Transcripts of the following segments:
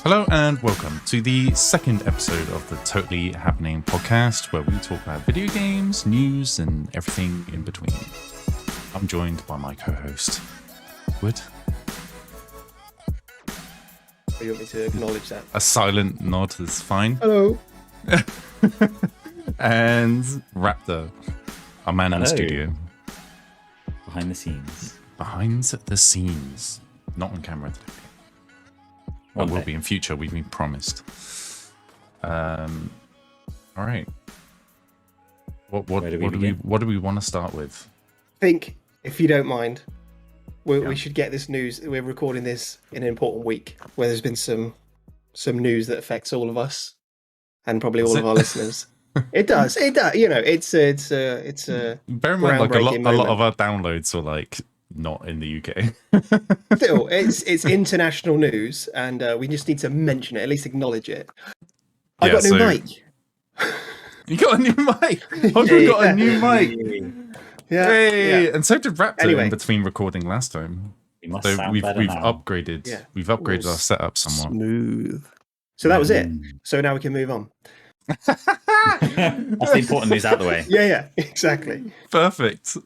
Hello and welcome to the second episode of the Totally Happening podcast, where we talk about video games, news, and everything in between. I'm joined by my co-host, Wood. You want me to acknowledge that? A silent nod is fine. Hello. And Raptor, our man in the Hello. studio. Behind the scenes. Behind the scenes. Not on camera today. Well, will be in future, we've been promised. All right. What do we want to start with? I think, if you don't mind, we should get this news. We're recording this in an important week where there's been some news that affects all of us and probably all of our listeners. It does. You know, it's a Bear in mind, like a lot groundbreaking of our downloads are like not in the UK. Still, it's international news, and we just need to mention it, at least acknowledge it. I got a new mic. You got a new mic. Hogwood got a new mic. Yeah, Hey, yeah. and so did Raptor Anyway. in between recording last time. You must So sound we've better now. upgraded. Yeah. We've upgraded our setup somewhat. Smooth. So that was it. So now we can move on. That's the important news out the way. Yeah, exactly. Perfect.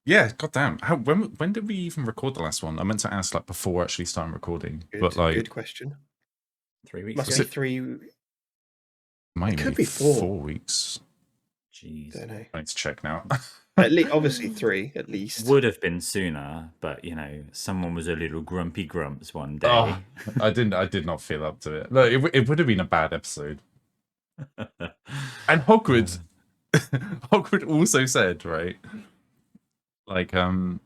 Yeah, goddamn. When did we even record the last one? I meant to ask like before actually starting recording, but like Good question. 3 weeks. Must ago. be three. might it could be be 4. 4 weeks. Jeez. Don't know. I need to check now. At least, obviously 3 at least. Would have been sooner, but you know, someone was a little grumpy grumps one day. Oh, I did not feel up to it. Look, it would have been a bad episode. And Hogwood also said, right? Like, Oh,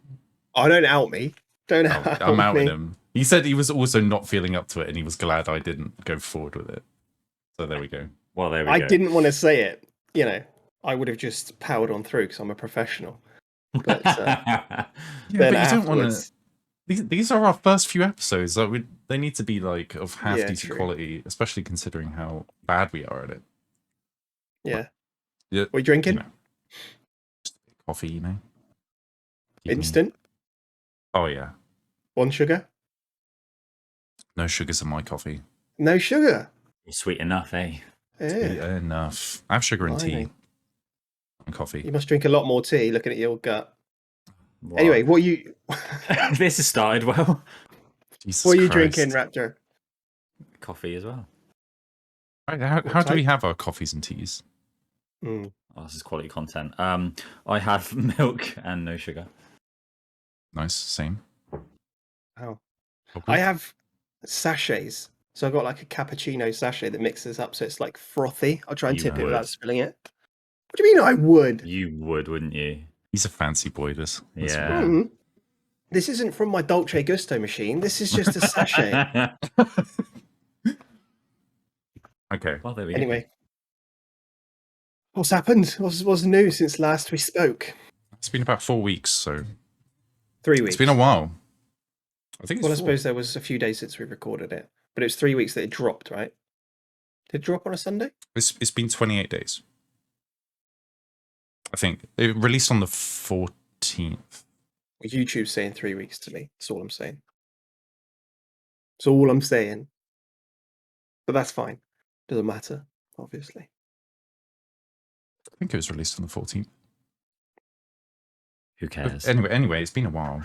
don't out me. Don't out I'm outing me. him. He said he was also not feeling up to it, and he was glad I didn't go forward with it. So there we go. Well, there we I go. didn't want to say it. You know, I would have just powered on through because I'm a professional. But Yeah, then but you don't want to. afterwards, These are our first few episodes. Like they need to be like of half Yeah, decent true. quality, especially considering how bad we are at it. yeah. Yeah, What are you drinking? you know, just coffee, you know. Keep me- Instant? Oh yeah, 1 sugar? no sugars in my coffee. No sugar. You're sweet enough, eh? Yeah. Enough. I have sugar in tea Blimey. and coffee. You must drink a lot more tea looking at your gut. Well, Anyway, what you this has started well. Jesus what are you Christ. drinking, Raptor? Coffee as well. Right, how What do we type? have our coffees and teas? Mm. Oh, this is quality content. I have milk and no sugar. Nice, same. Wow. Hogwood? I have sachets. So I've got like a cappuccino sachet that mixes up so it's like frothy. I'll try and You tip it would. without spilling it. What do you mean I would? You would, wouldn't you? He's a fancy boy. This. Yeah. Mm. This isn't from my Dolce Gusto machine. This is just a sachet. Okay. Well, there we go. Anyway. What's happened? What's new since last we spoke? It's been about 4 weeks, so 3 weeks. it's been a while. I think it's Well, I 4. suppose there was a few days since we recorded it, but it was 3 weeks that it dropped, right? Did it drop on a Sunday? It's been 28 days. I think it released on the 14th. YouTube's saying 3 weeks to me. That's all I'm saying. That's all I'm saying. But that's fine. Doesn't matter, obviously. I think it was released on the 14th. Who But cares? anyway, it's been a while,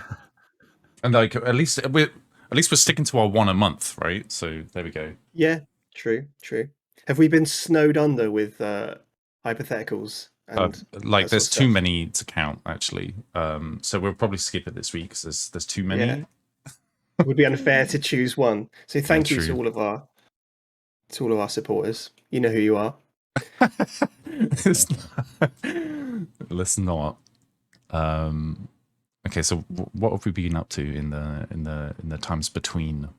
and like at least we're sticking to our one a month, right? So there we go. Yeah, true. Have we been snowed under with hypotheticals? And Like that there's sort of too stuff? many to count actually. So we'll probably skip it this week because there's too many. Yeah. It would be unfair to choose one. So thank you to true. all of our supporters. You know who you are. Let's not. Okay, so what have we been up to in the times between?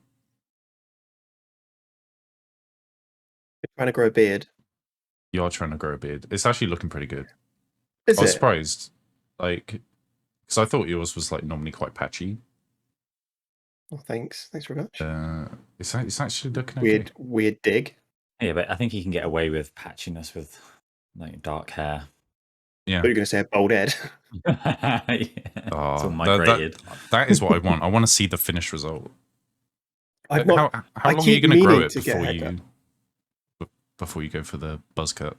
Trying to grow a beard. You are trying to grow a beard. It's actually looking pretty good. Is I was it? surprised, like, because I thought yours was like normally quite patchy. Oh, thanks very much. It's actually looking okay. Weird dig. Yeah, but I think you can get away with patchiness with like dark hair. Yeah. But you're going to say a bald head. Yeah. It's all Oh, migrated. that is what I want. I want to see the finished result. I've not. How I long are you keep going to grow meaning it to get a haircut. before you go for the buzz cut?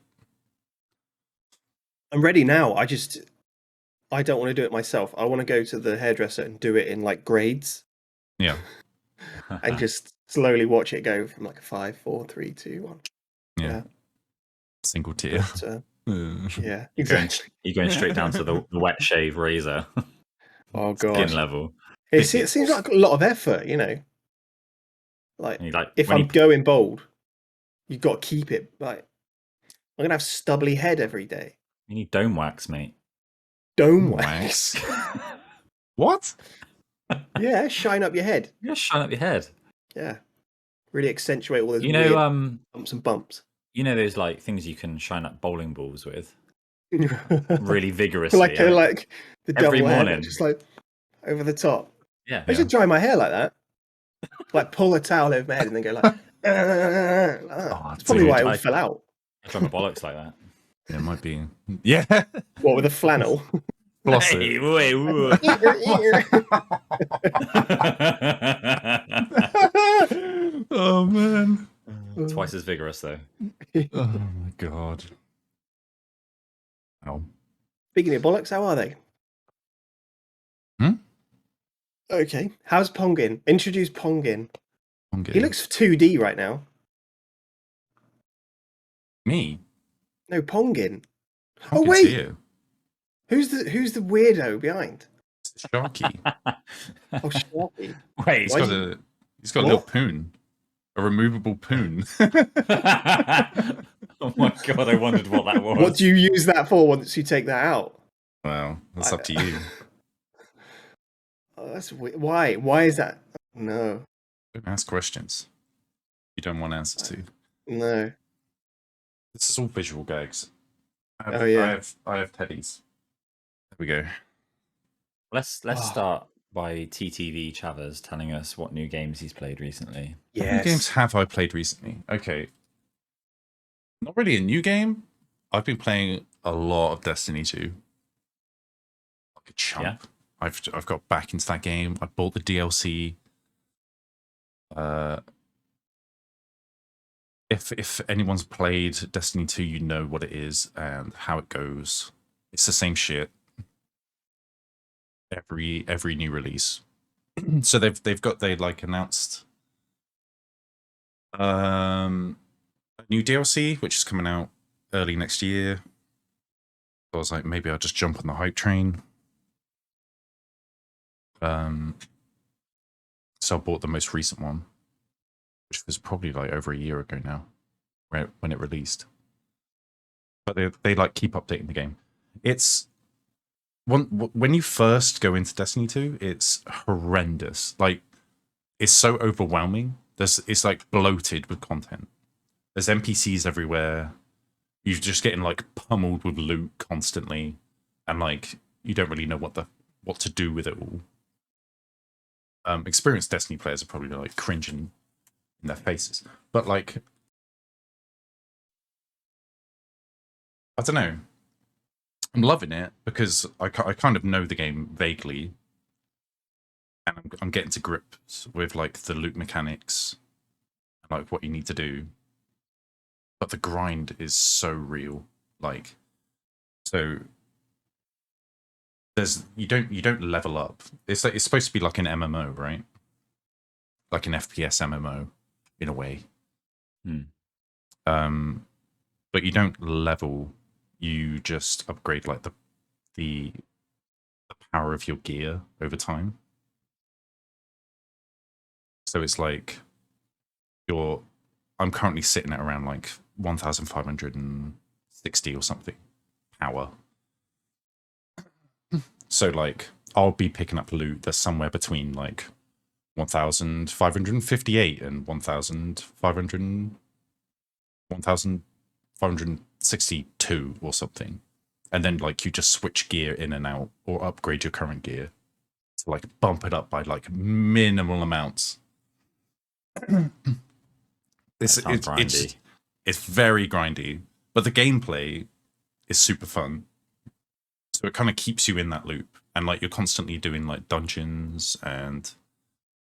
I'm ready now. I don't want to do it myself. I want to go to the hairdresser and do it in like grades Yeah. and just slowly watch it go from like a 5, 4, 3, 2, 1. Yeah. Single tier. But, yeah, exactly. You're going straight down to the wet shave razor. Oh Skin god, level. it seems like a lot of effort, you know. Like, if I'm going bald, you've got to keep it. Like, I'm gonna have stubbly head every day. You need dome wax, mate. Dome wax. What? Yeah, shine up your head. You just shine up your head. Yeah, really accentuate all those You know, weird bumps and bumps. You know those like things you can shine up bowling balls with, really vigorously. like the every double morning, head, just like over the top. Yeah, I should dry my hair like that. Like pull a towel over my head and then go like. That's probably why it all fell out. I dry my bollocks like that. Yeah, it might be. Yeah. What, with a flannel? Floss Hey, it. Oh man. Twice as vigorous though. Oh my god. Oh. Speaking of bollocks, how are they? Okay. How's Pongin? Introduce Pongin. He looks 2D right now. Me? No, Pongin. Oh wait. Who's the weirdo behind? Sharky. Oh, Sharky. Wait, he's got a little poon. A removable poon. Oh my god, I wondered what that was. What do you use that for once you take that out? Well, that's up to you. Oh, that's weird. Why? Why is that? No. Don't ask questions you don't want answers to. No. This is all visual gags. I have teddies. There we go. Let's start by TTV Chavez telling us what new games he's played recently. Yes. What new games have I played recently? Okay. Not really a new game. I've been playing a lot of Destiny 2. Like a chump. Yeah. I've got back into that game. I bought the DLC. If anyone's played Destiny 2, you know what it is and how it goes. It's the same shit. Every new release. So they announced a new DLC which is coming out early next year. So I was like, maybe I'll just jump on the hype train. So I bought the most recent one, which was probably like over a year ago now, when it released. But they like keep updating the game. It's when you first go into Destiny 2, it's horrendous. Like, it's so overwhelming. It's like bloated with content. There's NPCs everywhere. You're just getting like pummeled with loot constantly, and like you don't really know what to do with it all. Experienced Destiny players are probably like cringing in their faces, but like, I don't know. I'm loving it because I kind of know the game vaguely, and I'm getting to grips with like the loot mechanics and like what you need to do. But the grind is so real, like, so you don't level up. It's supposed to be like an MMO, right? Like an FPS MMO in a way. But you don't level. You just upgrade like the power of your gear over time. So it's like I'm currently sitting at around like 1,560 or something power. So like I'll be picking up loot that's somewhere between like 1,558 and 1,562 or something. And then like you just switch gear in and out or upgrade your current gear to like bump it up by like minimal amounts. It's very grindy, but the gameplay is super fun. So it kind of keeps you in that loop, and like you're constantly doing like dungeons and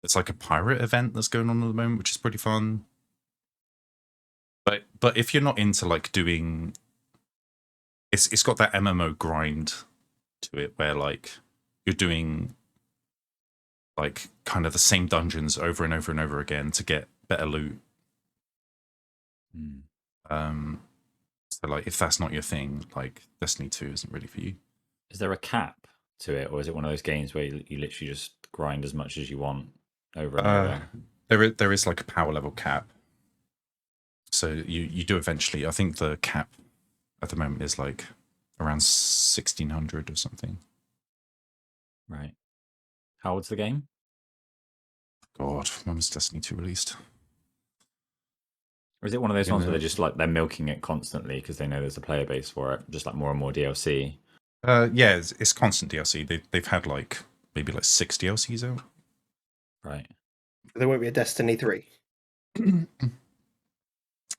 It's like a pirate event that's going on at the moment, which is pretty fun. But if you're not into like doing, it's got that MMO grind to it where like you're doing like kind of the same dungeons over and over and over again to get better loot. So like if that's not your thing, like Destiny 2 isn't really for you. Is there a cap to it, or is it one of those games where you literally just grind as much as you want over and over? There is like a power level cap. So you do eventually. I think the cap at the moment is like around 1600 or something. Right. How old's the game? God, when was Destiny 2 released? Or is it one of those ones where they're milking it constantly because they know there's a player base for it, just like more and more DLC? Yeah, it's constant DLC. They've had like maybe like 6 DLCs out. Right. There won't be a Destiny 3.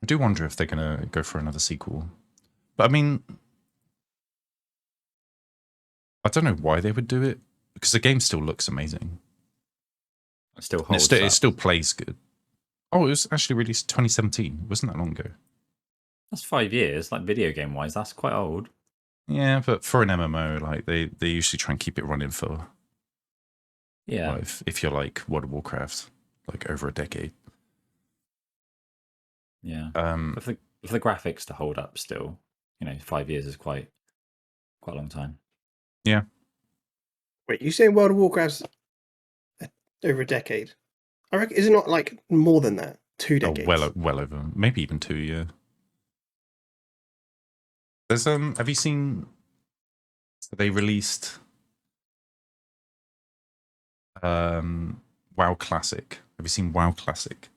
I do wonder if they're gonna go for another sequel. But I mean, I don't know why they would do it, because the game still looks amazing. It still holds up. It still plays good. Oh, it was actually released 2017. It wasn't that long ago. That's 5 years, like video game wise. That's quite old. Yeah, but for an MMO, like they usually try and keep it running for if you're like World of Warcraft, like over a decade. Yeah. For the graphics to hold up still, 5 years is quite a long time. Yeah. Wait, you saying World of Warcraft's over a decade? I reckon, is it not like more than that? 2 decades? Oh, well over, maybe even 2, yeah. There's have you seen? They released WoW Classic. Have you seen WoW Classic?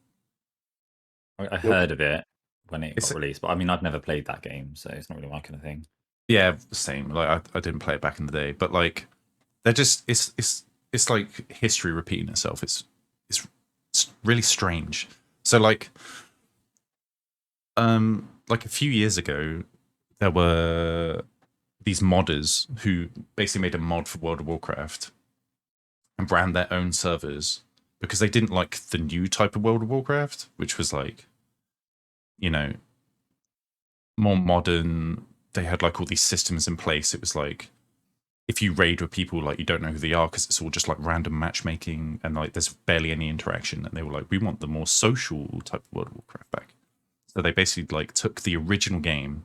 I heard of it when it got released, but I mean, I've never played that game, so it's not really my kind of thing. Yeah, same. Like I didn't play it back in the day, but like they're just it's like history repeating itself. It's really strange. So like a few years ago, there were these modders who basically made a mod for World of Warcraft and ran their own servers because they didn't like the new type of World of Warcraft, which was like, more modern. They had like all these systems in place. It was like, if you raid with people, like you don't know who they are because it's all just like random matchmaking and like there's barely any interaction. And they were like, we want the more social type of World of Warcraft back. So they basically like took the original game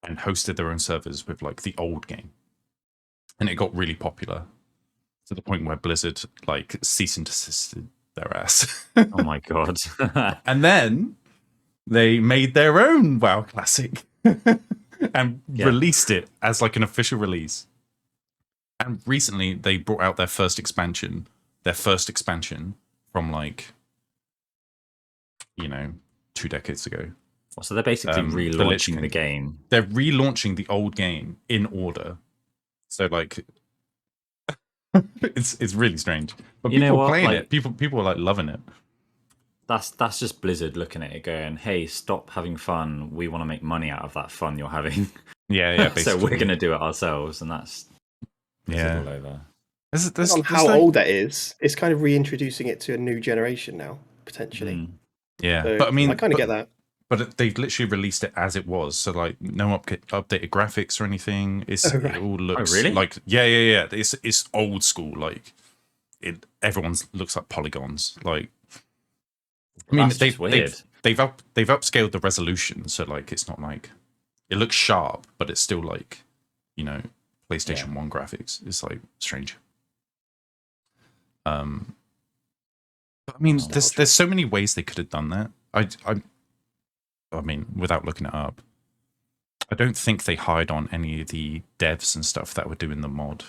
and hosted their own servers with like the old game. And it got really popular to the point where Blizzard like cease and desisted their ass. Oh my God. And then they made their own WoW Classic and released it as like an official release. And recently they brought out their first expansion from like, 2 decades ago. So they're basically relaunching the game. They're relaunching the old game in order. So like, it's really strange. But people are playing it. People are like loving it. That's just Blizzard looking at it, going, "Hey, stop having fun. We want to make money out of that fun you're having." Yeah. Basically. So we're gonna do it ourselves, and that's all over. On how old that is, it's kind of reintroducing it to a new generation now, potentially. Yeah, So but I mean, I kind of get that. But they've literally released it as it was, so like no updated graphics or anything. It all looks like yeah. It's old school. Like everyone looks like polygons. Like I mean, they've upscaled the resolution, so like it's not like it looks sharp, but it's still like PlayStation 1 graphics. It's like strange. But I mean, there's so many ways they could have done that. I mean, without looking it up, I don't think they hired on any of the devs and stuff that were doing the mod.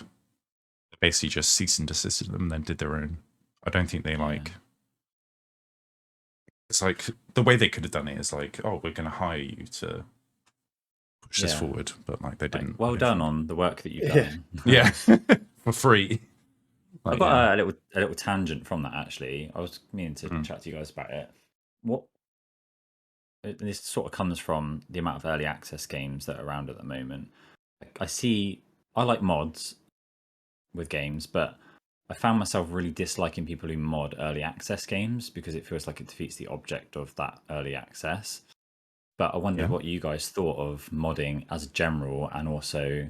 They basically just cease and desisted them, then did their own. I don't think they like. It's like the way they could have done it is like, oh, we're going to hire you to push this forward, but like they didn't. Well done on the work that you've done. Yeah, for free. I've got a little tangent from that actually. I was meaning to chat to you guys about it. This sort of comes from the amount of early access games that are around at the moment. I like mods with games, but I found myself really disliking people who mod early access games because it feels like it defeats the object of that early access. But I wondered what you guys thought of modding as a general, and also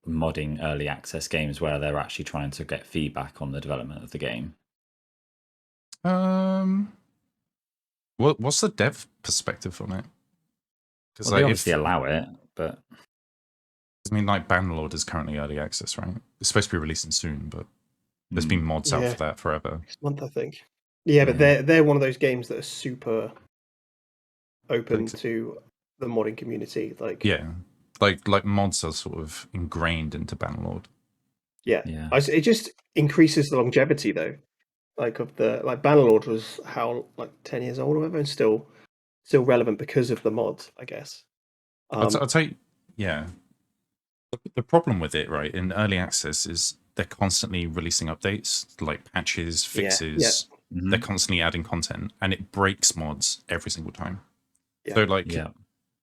modding early access games where they're actually trying to get feedback on the development of the game. What's the dev perspective on it? Because they obviously allow it, but I mean, like Bannerlord is currently early access, right? It's supposed to be releasing soon, but there's been mods out for that forever. Next month, I think. Yeah, but they're one of those games that are super open to the modding community. Like like mods are sort of ingrained into Bannerlord. Yeah. It just increases the longevity though. Like Bannerlord was how 10 years old or whatever, and still relevant because of the mods, I guess. I'll tell you, the problem with it, right, in early access is they're constantly releasing updates, like patches, fixes. They're constantly adding content, and it breaks mods every single time. So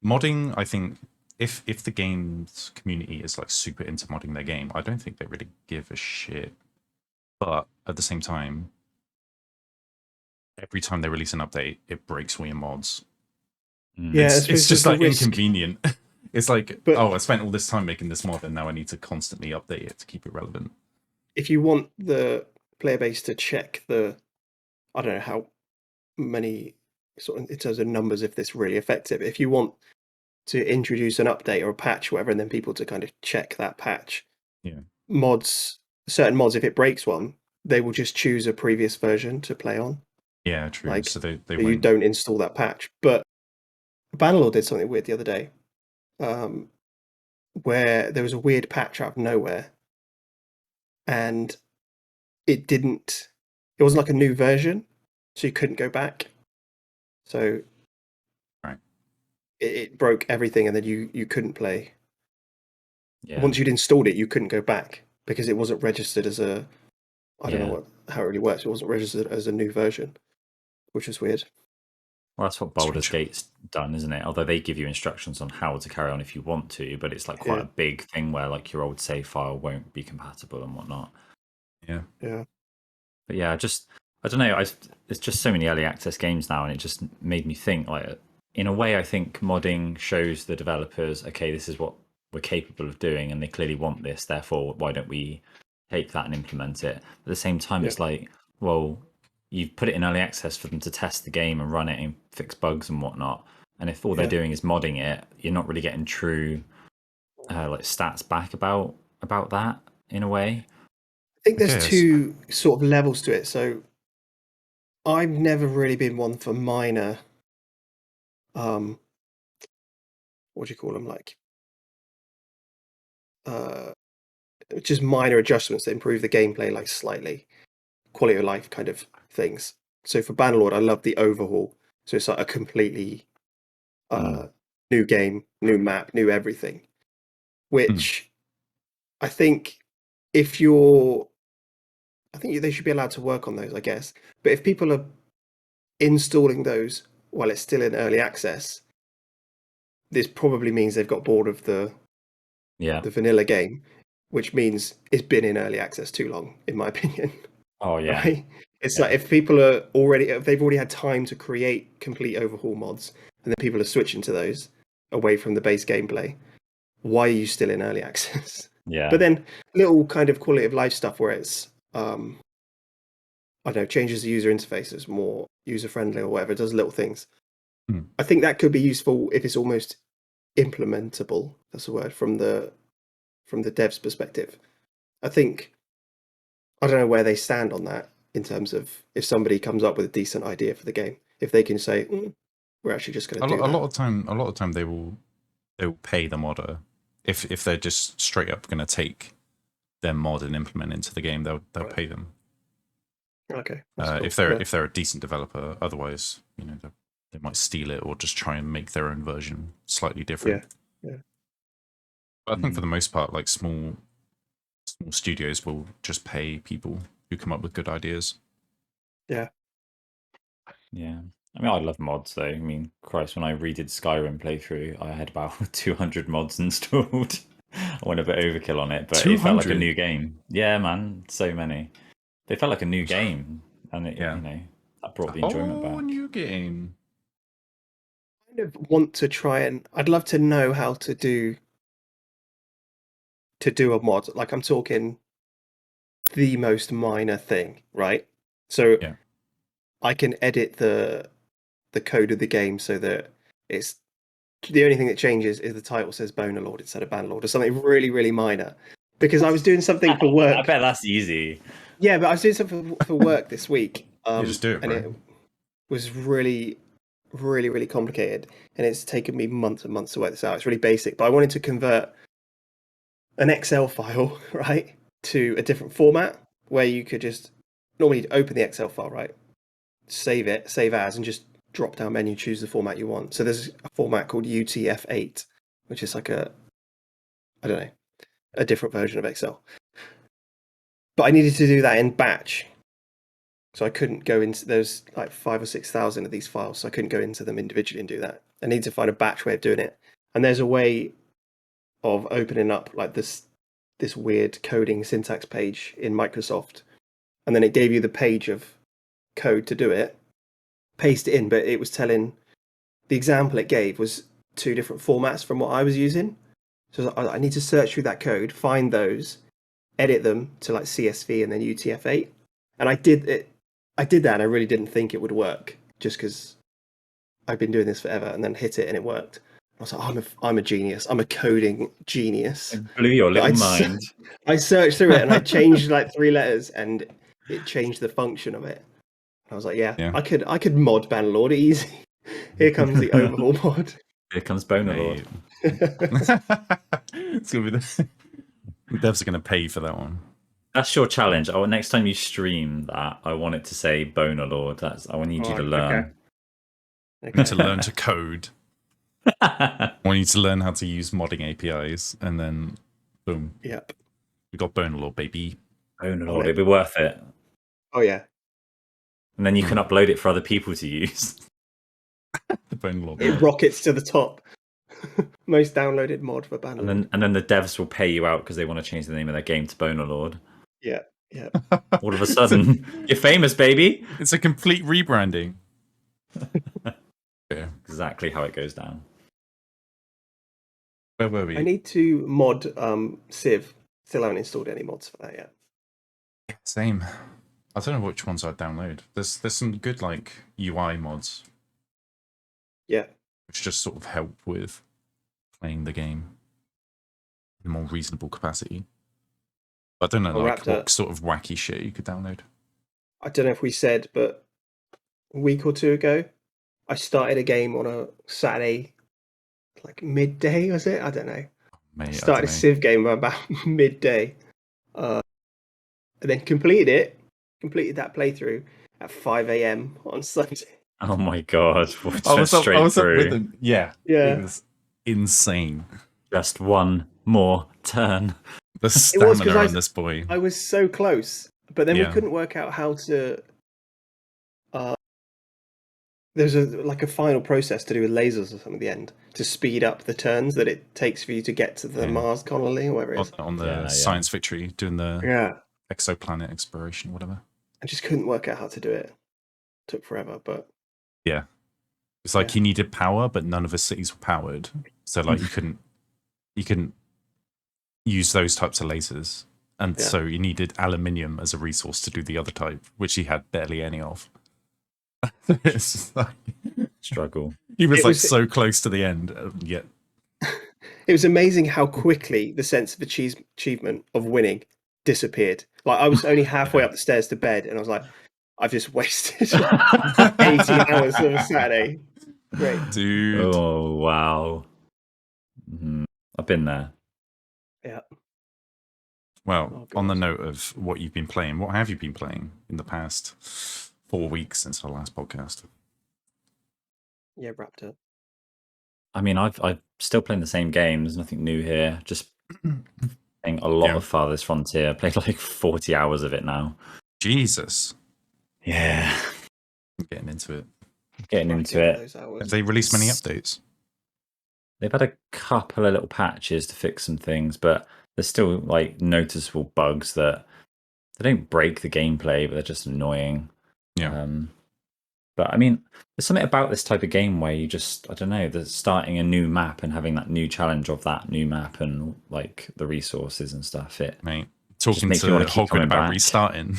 modding, I think, if the game's community is like super into modding their game, I don't think they really give a shit. But at the same time, every time they release an update, it breaks all your mods. It's just like inconvenient. It's like, I spent all this time making this mod, and now I need to constantly update it to keep it relevant. If you want the player base to check I don't know how many sort of in terms of numbers if this really affects it, but if you want to introduce an update or a patch, whatever, and then people to kind of check that patch, certain mods, if it breaks one, they will just choose a previous version to play on. Yeah, true. Like, so they you don't install that patch. But Bannerlord did something weird the other day, where there was a weird patch out of nowhere, and it wasn't like a new version, so you couldn't go back. So it broke everything, and then you couldn't play. Once you'd installed it, you couldn't go back because it wasn't registered as a. I don't know how it really works. It wasn't registered as a new version, which is weird. Well, that's what Baldur's Gate's done, isn't it? Although they give you instructions on how to carry on if you want to, but it's like quite a big thing where like your old save file won't be compatible and whatnot. Yeah. But yeah, I don't know. There's just so many early access games now, and it just made me think. Like, in a way, I think modding shows the developers, okay, this is what we're capable of doing, and they clearly want this. Therefore, why don't we take that and implement it? At the same time, it's like, well, you've put it in early access for them to test the game and run it and fix bugs and whatnot. And if all they're doing is modding it, you're not really getting true like stats back about that in a way. I think there's two sort of levels to it. So I've never really been one for minor, what do you call them? Like, just minor adjustments that improve the gameplay, like slightly quality of life kind of things. So for Bannerlord, I love the overhaul. So it's like a completely new game, new map, new everything. Which I think they should be allowed to work on those, I guess. But if people are installing those while it's still in early access, this probably means they've got bored of the vanilla game, which means it's been in early access too long, in my opinion. Oh yeah. Right? It's like if they've already had time to create complete overhaul mods, and then people are switching to those away from the base gameplay, why are you still in early access? Yeah. But then little kind of quality of life stuff where it's I don't know, changes the user interface as more user friendly or whatever, it does little things. I think that could be useful if it's almost implementable. That's the word from the dev's perspective. I think I don't know where they stand on that in terms of if somebody comes up with a decent idea for the game, if they can say we're actually just going to do that. A lot of time they will pay the modder if they're just straight up going to take their mod and implement into the game. They'll pay them. Okay. Cool. If they're a decent developer, otherwise, they might steal it or just try and make their own version slightly different. Yeah. But I think for the most part, like small studios will just pay people who come up with good ideas. Yeah. Yeah. I mean, I love mods though. I mean, Christ, when I redid Skyrim playthrough, I had about 200 mods installed. I went a bit overkill on it, but it felt like a 200? new game. Yeah, man, so many. They felt like a new game, and it, Yeah. that brought the enjoyment Oh, back. new game. I kind of want to try and I'd love to know how to do a mod. Like I'm talking the most minor thing, right? So Yeah. I can edit the code of the game so that it's the only thing that changes is the title says Boner Lord instead of Bannerlord or something really, really minor. Because I was doing something for work. I bet that's easy. Yeah, but I was doing something for work this week. Just do it, and bro. it was really, really, really complicated. And it's taken me months and months to work this out. It's really basic, but I wanted to convert an Excel file, right, to a different format where you could just normally open the Excel file, right, save it, save as, and just drop down menu, choose the format you want. So there's a format called UTF-8, which is like I don't know, a different version of Excel. But I needed to do that in batch. So I couldn't go into, there's like 5,000 or 6,000 of these files, so I couldn't go into them individually and do that. I need to find a batch way of doing it. And there's a way of opening up like this weird coding syntax page in Microsoft. And then it gave you the page of code to do it, paste it in, but it was telling, the example it gave was two different formats from what I was using. So I need to search through that code, find those, edit them to like CSV and then UTF-8. And I did it. I did that and I really didn't think it would work just because I've been doing this forever, and then hit it and it worked. I was like, I'm a genius. I'm a coding genius. It blew your little mind. I searched through it and I changed like 3 letters and it changed the function of it. I was like, yeah. I could mod Bannerlord easy. Here comes the overhaul mod. Here comes Boner Lord. It's gonna be the devs are gonna pay for that one. That's your challenge. Oh, next time you stream that, I want it to say Boner Lord. I need you to learn. Okay. I need to learn to code. I want you to learn how to use modding APIs, and then boom. Yep. We got Boner Lord, baby. Boner Lord, it'd be worth it. Oh yeah. And then you can upload it for other people to use. The Boner Lord. It rockets to the top. Most downloaded mod for Bannerlord. And then the devs will pay you out because they want to change the name of their game to Boner Lord. Yeah, yeah. All of a sudden, you're famous, baby. It's a complete rebranding. Yeah. Exactly how it goes down. Where were we? I need to mod Civ. Still haven't installed any mods for that yet. Same. I don't know which ones I'd download. There's some good like UI mods. Yeah. Which just sort of help with playing the game in a more reasonable capacity. I don't know like what sort of wacky shit you could download. I don't know if we said, but a week or two ago, I started a game on a Saturday, like midday, was it? I don't know. Mate, I started a Civ game about midday. And then completed that playthrough at 5 a.m. on Sunday. Oh my god. I was up with him. Yeah. Yeah. It was insane. Just one more turn. The stamina on this boy. I was so close, but then we couldn't work out how to. There's a final process to do with lasers or something at the end to speed up the turns that it takes for you to get to the Mars colony or whatever it is. On the Science Victory, doing the exoplanet exploration, whatever. I just couldn't work out how to do it. Took forever, but yeah, it's like you needed power, but none of the cities were powered, so like you couldn't use those types of lasers, and so you needed aluminium as a resource to do the other type, which he had barely any of. It's just like struggle. He was so close to the end, yet it was amazing how quickly the sense of achievement of winning disappeared. Like I was only halfway up the stairs to bed, and I was like, I've just wasted 18 hours of a Saturday. Great, dude. Oh wow. I've been there. Yeah. Well, on the note of what you've been playing, what have you been playing in the past 4 weeks since our last podcast? Yeah, wrapped up. I mean, I've still playing the same games. Nothing new here. Just playing a lot of Farthest Frontier. I played like 40 hours of it now. Jesus. Yeah. I'm getting into it. Have they released many updates? they've had a couple of little patches to fix some things, but there's still like noticeable bugs that they don't break the gameplay, but they're just annoying. Yeah. But I mean, there's something about this type of game where you just, I don't know, there's starting a new map and having that new challenge of that new map and like the resources and stuff. It Mate, just talking makes to me want to keep Hogwood coming about back. restarting.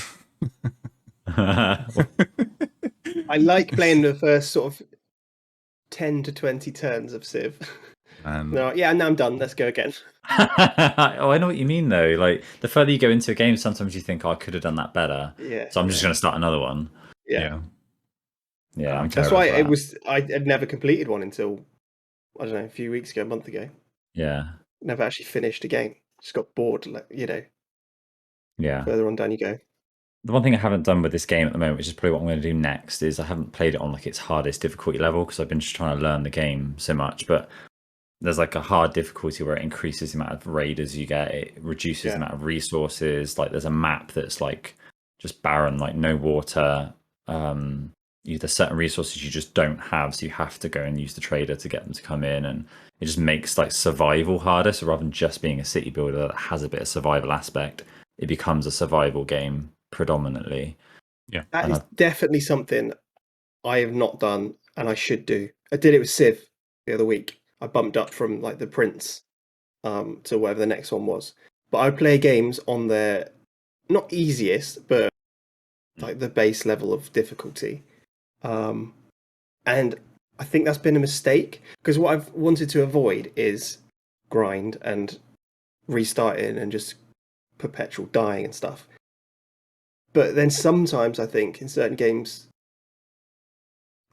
I like playing the first sort of 10 to 20 turns of Civ. No, yeah, now I'm done. Let's go again. Oh, I know what you mean though. Like the further you go into a game, sometimes you think, oh, I could have done that better. Yeah. So I'm just going to start another one. Yeah. Yeah, I'm That's terrible why for it that. was. I had never completed one until I don't know, a few weeks ago, a month ago. Yeah. Never actually finished a game. Just got bored. Like, Yeah. further on down you go. The one thing I haven't done with this game at the moment, which is probably what I'm going to do next, is I haven't played it on like its hardest difficulty level because I've been just trying to learn the game so much. But there's like a hard difficulty where it increases the amount of raiders you get, it reduces the amount of resources. Like there's a map that's like just barren, like no water. There's certain resources you just don't have, so you have to go and use the trader to get them to come in, and it just makes like survival harder. So rather than just being a city builder that has a bit of survival aspect, it becomes a survival game predominantly. Yeah, that is definitely something I have not done, and I should do. I did it with Civ the other week. I bumped up from like the Prince to whatever the next one was. But I play games on their not easiest, but like the base level of difficulty. And I think that's been a mistake because what I've wanted to avoid is grind and restarting and just perpetual dying and stuff. But then sometimes I think in certain games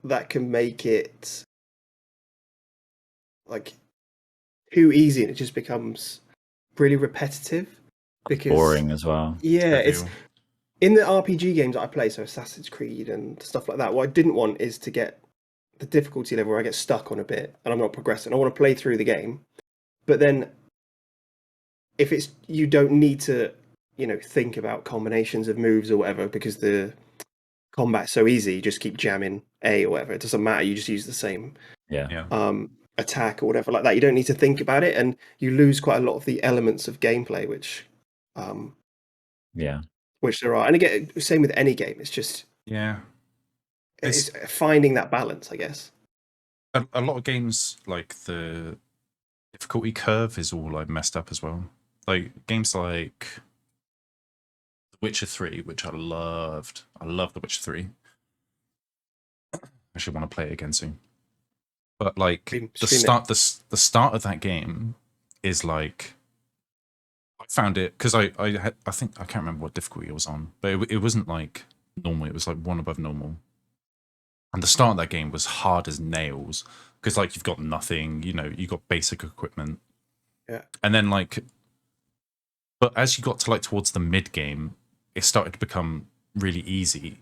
that can make it like too easy and it just becomes really repetitive because boring as well. Yeah, it's in the RPG games that I play, so Assassin's Creed and stuff like that. What I didn't want is to get the difficulty level where I get stuck on a bit and I'm not progressing. I want to play through the game, but then if it's you don't need to, think about combinations of moves or whatever because the combat's so easy. You just keep jamming A or whatever. It doesn't matter. You just use the same attack or whatever like that. You don't need to think about it, and you lose quite a lot of the elements of gameplay, which there are. And again, same with any game. It's just it's finding that balance, I guess. A lot of games, like the difficulty curve is all like messed up as well. Like games like The Witcher 3, which I loved. I love The Witcher 3. I should want to play it again soon. But like the start of that game is like I found it because I think I can't remember what difficulty it was on, but it wasn't like normal. It was like one above normal. And the start of that game was hard as nails because like you've got nothing, you got basic equipment. Yeah. And then but as you got to like towards the mid game, it started to become really easy.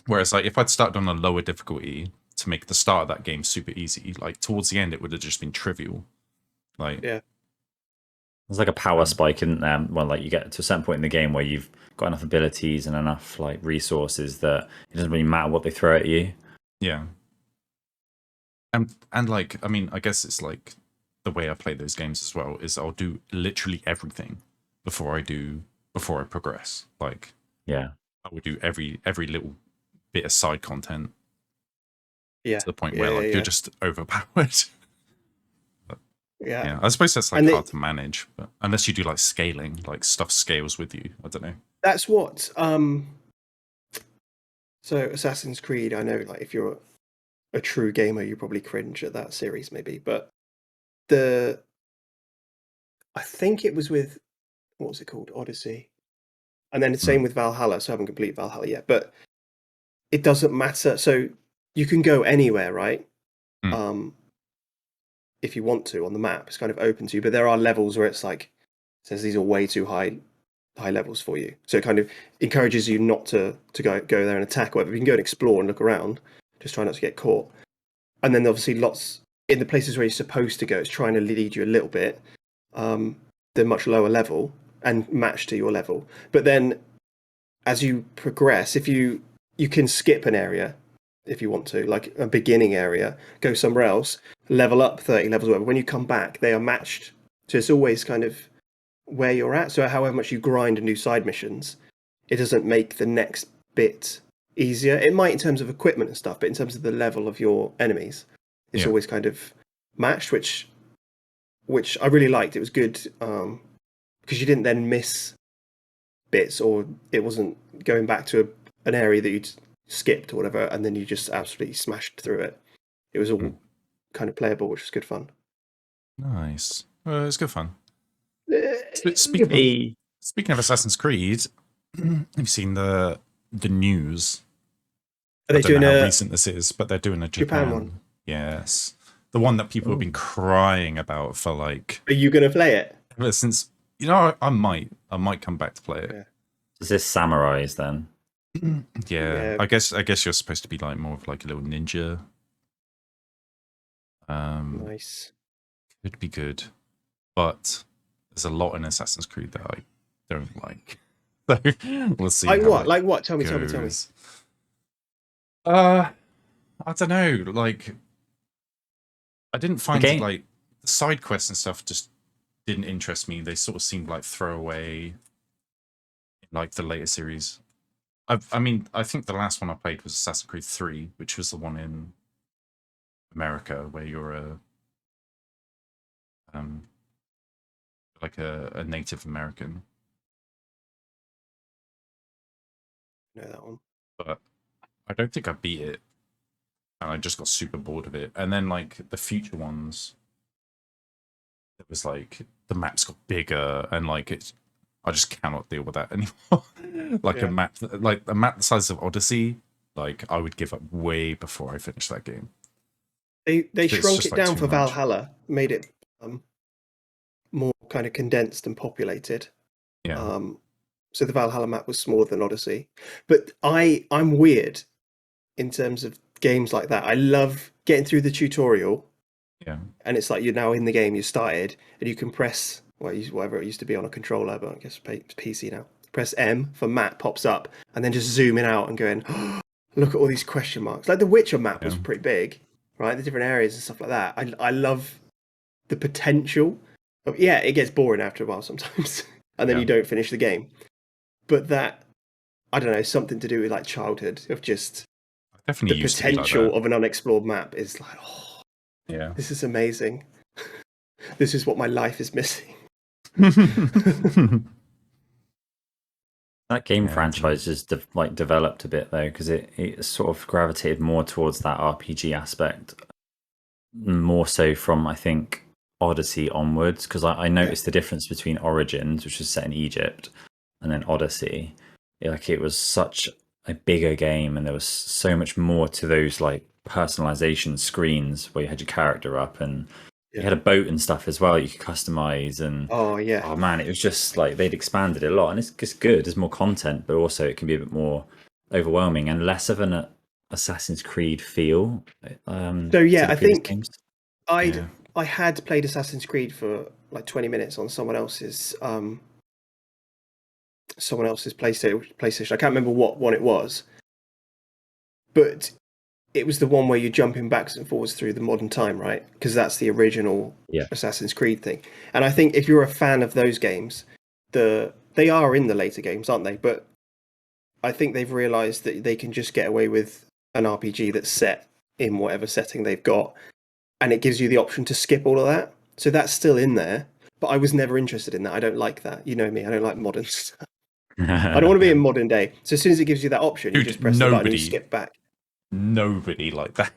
Whereas like if I'd started on a lower difficulty to make the start of that game super easy, like towards the end it would have just been trivial. There's like a power spike, isn't there? Well, like you get to a certain point in the game where you've got enough abilities and enough like resources that it doesn't really matter what they throw at you. Yeah. And like, I mean, I guess it's like the way I play those games as well is I'll do literally everything before I progress. Like, I would do every little bit of side content. To the point where you're just overpowered. Yeah, I suppose that's like hard to manage, but unless you do like scaling, like stuff scales with you. I don't know. That's what. So Assassin's Creed, I know, like if you're a true gamer, you probably cringe at that series, maybe. But I think it was with what was it called, Odyssey, and then the same with Valhalla. So I haven't completed Valhalla yet, but it doesn't matter. So you can go anywhere, right? If you want to on the map, it's kind of open to you. But there are levels where it's like says these are way too high levels for you. So it kind of encourages you not to go there and attack. Whatever, you can go and explore and look around. Just try not to get caught. And then obviously lots in the places where you're supposed to go. It's trying to lead you a little bit. They're much lower level and match to your level. But then as you progress, if you can skip an area if you want to, like a beginning area, go somewhere else, level up 30 levels, whatever. When you come back, they are matched. So it's always kind of where you're at. So however much you grind and do side missions, it doesn't make the next bit easier. It might in terms of equipment and stuff, but in terms of the level of your enemies, it's always kind of matched, which I really liked. It was good because you didn't then miss bits, or it wasn't going back to an area that you'd skipped or whatever, and then you just absolutely smashed through it. It was all kind of playable, which was good fun. Nice. It's good fun. Uh, Speaking of Assassin's Creed, have you seen the news? Are they I don't doing know how a recent this is, but they're doing a Japan one? Yes, the one that people have been crying about for like. Are you going to play it? Ever since, you know, I might come back to play it. Yeah. Is this samurais then? Yeah, I guess you're supposed to be like more of like a little ninja. Nice. Could be good, but there's a lot in Assassin's Creed that I don't like. So we'll see. Like how what? it Like what? Tell me. goes. I don't know. Like, I didn't find it, like the side quests and stuff just didn't interest me. They sort of seemed like throwaway in like the later series. I mean, I think the last one I played was Assassin's Creed 3, which was the one in America where you're like a Native American. Know that one. But I don't think I beat it. And I just got super bored of it. And then like the future ones, it was like the maps got bigger and like it's I just cannot deal with that anymore. Like a map the size of Odyssey, like I would give up way before I finish that game. They shrunk it down for Valhalla, made it more kind of condensed and populated. Yeah. So the Valhalla map was smaller than Odyssey. But I'm weird in terms of games like that. I love getting through the tutorial. Yeah. And it's like you're now in the game, you started, and you can press whatever it used to be on a controller, but I guess it's PC now. Press M for map pops up, and then just zooming out and going, oh, look at all these question marks. Like the Witcher map was pretty big, right? The different areas and stuff like that. I love the potential. It gets boring after a while sometimes, and then you don't finish the game. But that, I don't know, something to do with like childhood of just definitely the potential of an unexplored map is like, oh, yeah, this is amazing. This is what my life is missing. That game franchise has developed a bit though, because it sort of gravitated more towards that RPG aspect, more so from I think Odyssey onwards. Because I noticed the difference between Origins, which was set in Egypt, and then Odyssey. It was such a bigger game, and there was so much more to those like personalization screens where you had your character up and. You had a boat and stuff as well you could customize, and oh man, it was just like they'd expanded it a lot, and it's just good. There's more content, but also it can be a bit more overwhelming and less of an Assassin's Creed feel. I think I had played Assassin's Creed for like 20 minutes on someone else's PlayStation. I can't remember what one it was, but it was the one where you're jumping backwards and forwards through the modern time, right? Because that's the original Assassin's Creed thing. And I think if you're a fan of those games, they are in the later games, aren't they? But I think they've realised that they can just get away with an RPG that's set in whatever setting they've got, and it gives you the option to skip all of that. So that's still in there, but I was never interested in that. I don't like that. You know me, I don't like modern stuff. I don't want to be in modern day. So as soon as it gives you that option, you just press the button and you skip back. Nobody liked that.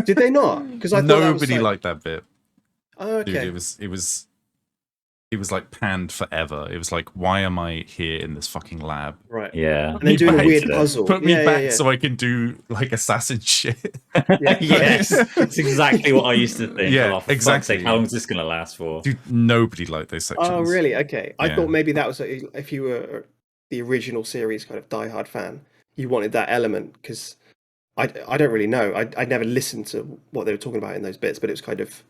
Did they not? Because I thought nobody liked that bit. Oh, okay. Dude, it was like panned forever. It was like, why am I here in this fucking lab? Right. Yeah. And then doing a weird puzzle. Put me back so I can do like assassin shit. Yes. It's exactly what I used to think. Yeah, exactly. How long is this going to last for? Dude, nobody liked those sections. Oh, really? Okay. I thought maybe that was if you were the original series kind of diehard fan, you wanted that element, because I don't really know. I never listened to what they were talking about in those bits, but it was kind of,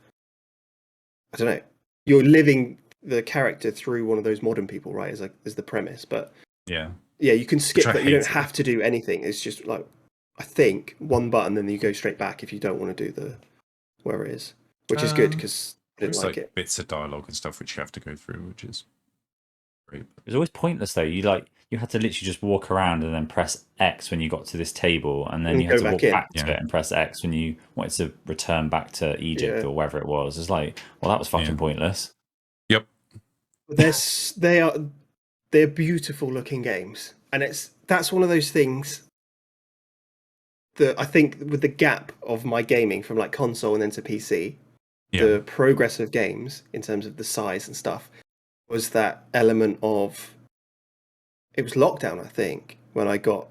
I don't know. You're living the character through one of those modern people, right? As the premise, but you can skip that. You don't have to do anything. It's just like I think, one button, then you go straight back if you don't want to do the where it is, which is good because I didn't There's like it. bits of dialogue and stuff which you have to go through, which is great. It was always pointless though. You had to literally just walk around and then press X when you got to this table, and then And you had go to walk back in. back to it and press X when you wanted to return back to Egypt or wherever it was. It's like, well, that was fucking pointless. Yep. They're beautiful looking games, and that's one of those things that I think with the gap of my gaming from like console and then to PC, the progress of games in terms of the size and stuff was that element of it was lockdown, I think, when I got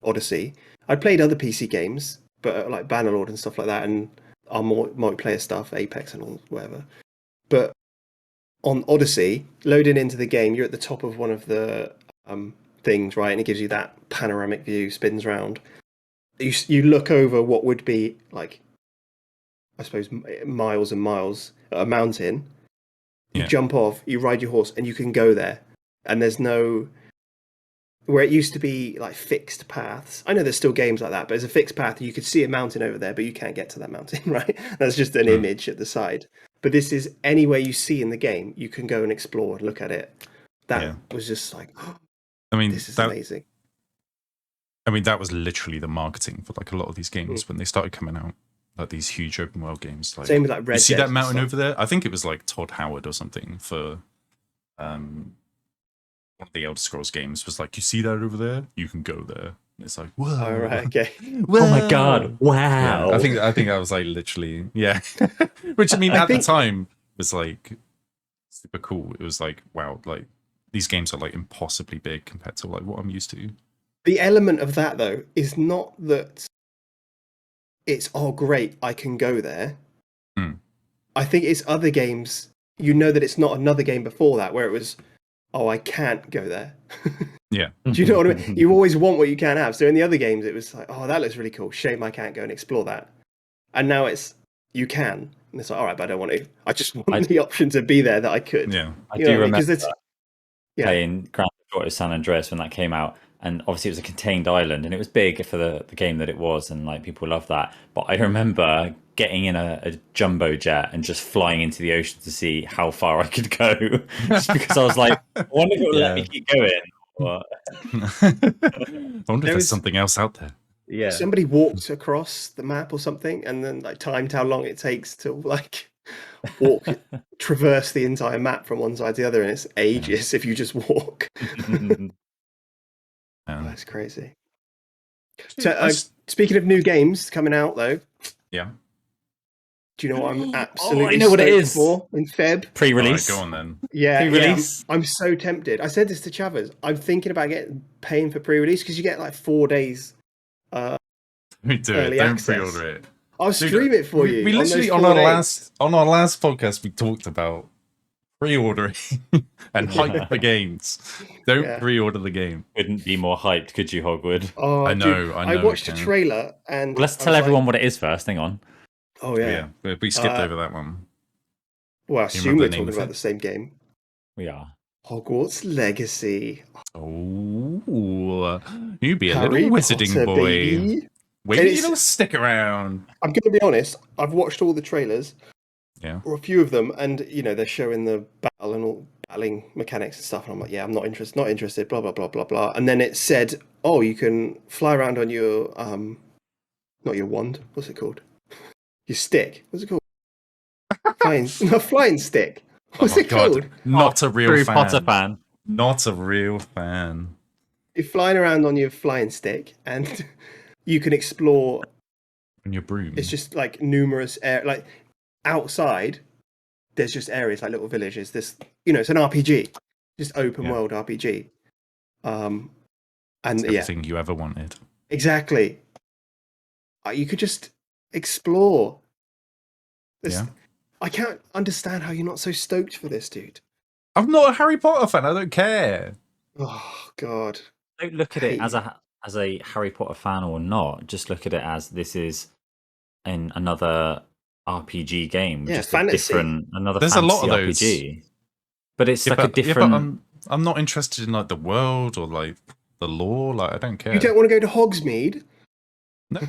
Odyssey. I played other PC games, but like Bannerlord and stuff like that, and our multiplayer stuff, Apex and all whatever. But on Odyssey, loading into the game, you're at the top of one of the things, right? And it gives you that panoramic view, spins round. You look over what would be like, I suppose, miles and miles, a mountain. You jump off, you ride your horse, and you can go there. And there's no... Where it used to be like fixed paths. I know there's still games like that, but it's a fixed path. You could see a mountain over there, but you can't get to that mountain, right? That's just an image at the side. But this is anywhere you see in the game, you can go and explore and look at it. That was just like, I mean, this is amazing. I mean, that was literally the marketing for like a lot of these games when they started coming out, like these huge open world games. Like, same with like Red Dead. You see that mountain over there? I think it was like Todd Howard or something for one of the Elder Scrolls games was like, you see that over there? You can go there. And it's like, whoa. Oh, right, okay. Whoa. Oh my god, wow. Yeah, I think I was like literally, which I mean, at the time was like super cool. It was like, wow, like these games are like impossibly big compared to like what I'm used to. The element of that though is not that it's, oh great, I can go there. I think it's other games, you know that it's not another game before that where it was, oh, I can't go there. Yeah. Do you know what I mean? You always want what you can't have. So in the other games, it was like, oh, that looks really cool. Shame I can't go and explore that. And now it's, you can. And it's like, all right, but I don't want to. I just want the option to be there that I could. Yeah. I do remember playing Grand Theft Auto San Andreas when that came out. And obviously it was a contained island and it was big for the game that it was. And like people loved that. But I remember getting in a jumbo jet and just flying into the ocean to see how far I could go. Just because I was like, I wonder if it would let me keep going. I wonder if there's something else out there. Yeah. Somebody walked across the map or something and then like timed how long it takes to like traverse the entire map from one side to the other, and it's ages if you just walk. That's crazy. So speaking of new games coming out though. Yeah. Do you know what I'm absolutely I know what it is for in Feb? Pre-release. Go on then. Yeah, pre-release. I'm so tempted. I said this to Chavez. I'm thinking about paying for pre-release because you get like 4 days. We do it. Don't pre-order it. I'll stream it for you. We literally on our last podcast we talked about pre-ordering and hype for games. Don't pre-order the game. Couldn't be more hyped, could you, Hogwood? Oh, I know. I watched a trailer and let's tell everyone what it is first. Hang on. Oh yeah. We skipped over that one. Well, I assume we're talking about the same game. We are. Hogwarts Legacy. Oh, you be a Harry little wizarding Potter, boy. baby. Wait, you don't stick around. I'm going to be honest. I've watched all the trailers. Yeah. Or a few of them, and you know they're showing the battle and all battling mechanics and stuff. And I'm like, yeah, I'm not interested. Blah blah blah blah blah. And then it said, oh, you can fly around on your not your wand. What's it called? Your stick. What's it called? Flying stick. What's it called? Not a real Harry fan. Potter fan. Not a real fan. You're flying around on your flying stick, and you can explore. On your broom. It's just like numerous like outside. There's just areas like little villages. This, you know, it's an RPG, just open world RPG. And it's everything you ever wanted. Exactly. You could just explore. I can't understand how you're not so stoked for this, dude. I'm not a Harry Potter fan. I don't care. Oh God! Don't look at it as a Harry Potter fan or not. Just look at it as this is another RPG game, just fantasy. There's a lot of those. RPG. But it's like a different. I'm not interested in like the world or like the law. Like, I don't care. You don't want to go to Hogsmeade? No,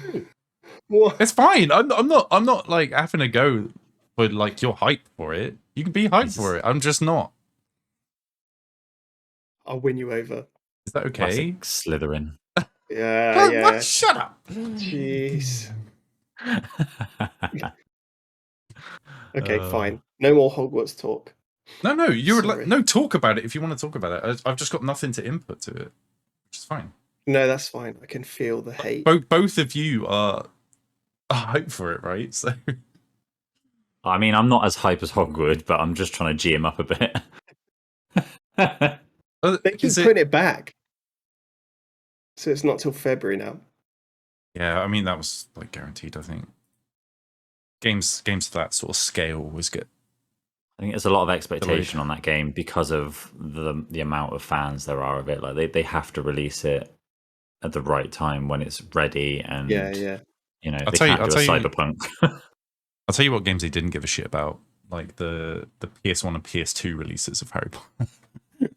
What? it's fine. I'm not like having to go, but like you're hyped for it. You can be hyped for it. I'm just not. I'll win you over. Is that okay? Classic Slytherin. Yeah. Shut up. Jeez. Okay, fine. No more Hogwarts talk. No, you would Sorry. no talk about it if you want to talk about it. I've just got nothing to input to it, which is fine. No, that's fine. I can feel the hate. Both of you are hyped for it, right? So I mean, I'm not as hype as Hogwood, but I'm just trying to G him up a bit. They keep putting it back. So it's not till February now. Yeah, I mean that was like guaranteed. I think games of that sort of scale always get. I think there's a lot of expectation on that game because of the amount of fans there are of it. Like they have to release it at the right time when it's ready, and Yeah. You know, they can't do a Cyberpunk. I'll tell you what games they didn't give a shit about, like the PS1 and PS2 releases of Harry Potter.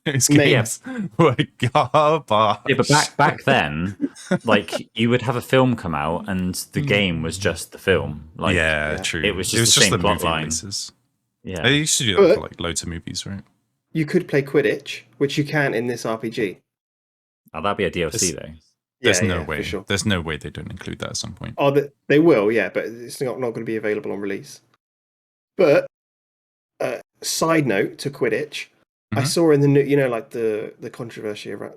Those games were garbage. Yeah, but back then, like you would have a film come out, and the game was just the film. Like, true. It was just the same plot line. Releases. Yeah, they used to do that for like loads of movies, right? You could play Quidditch, which you can in this RPG. Oh, that'd be a DLC though. There's no way. For sure. There's no way they don't include that at some point. Oh, they will, yeah, but it's not going to be available on release. But side note to Quidditch, I saw in the new, like the controversy around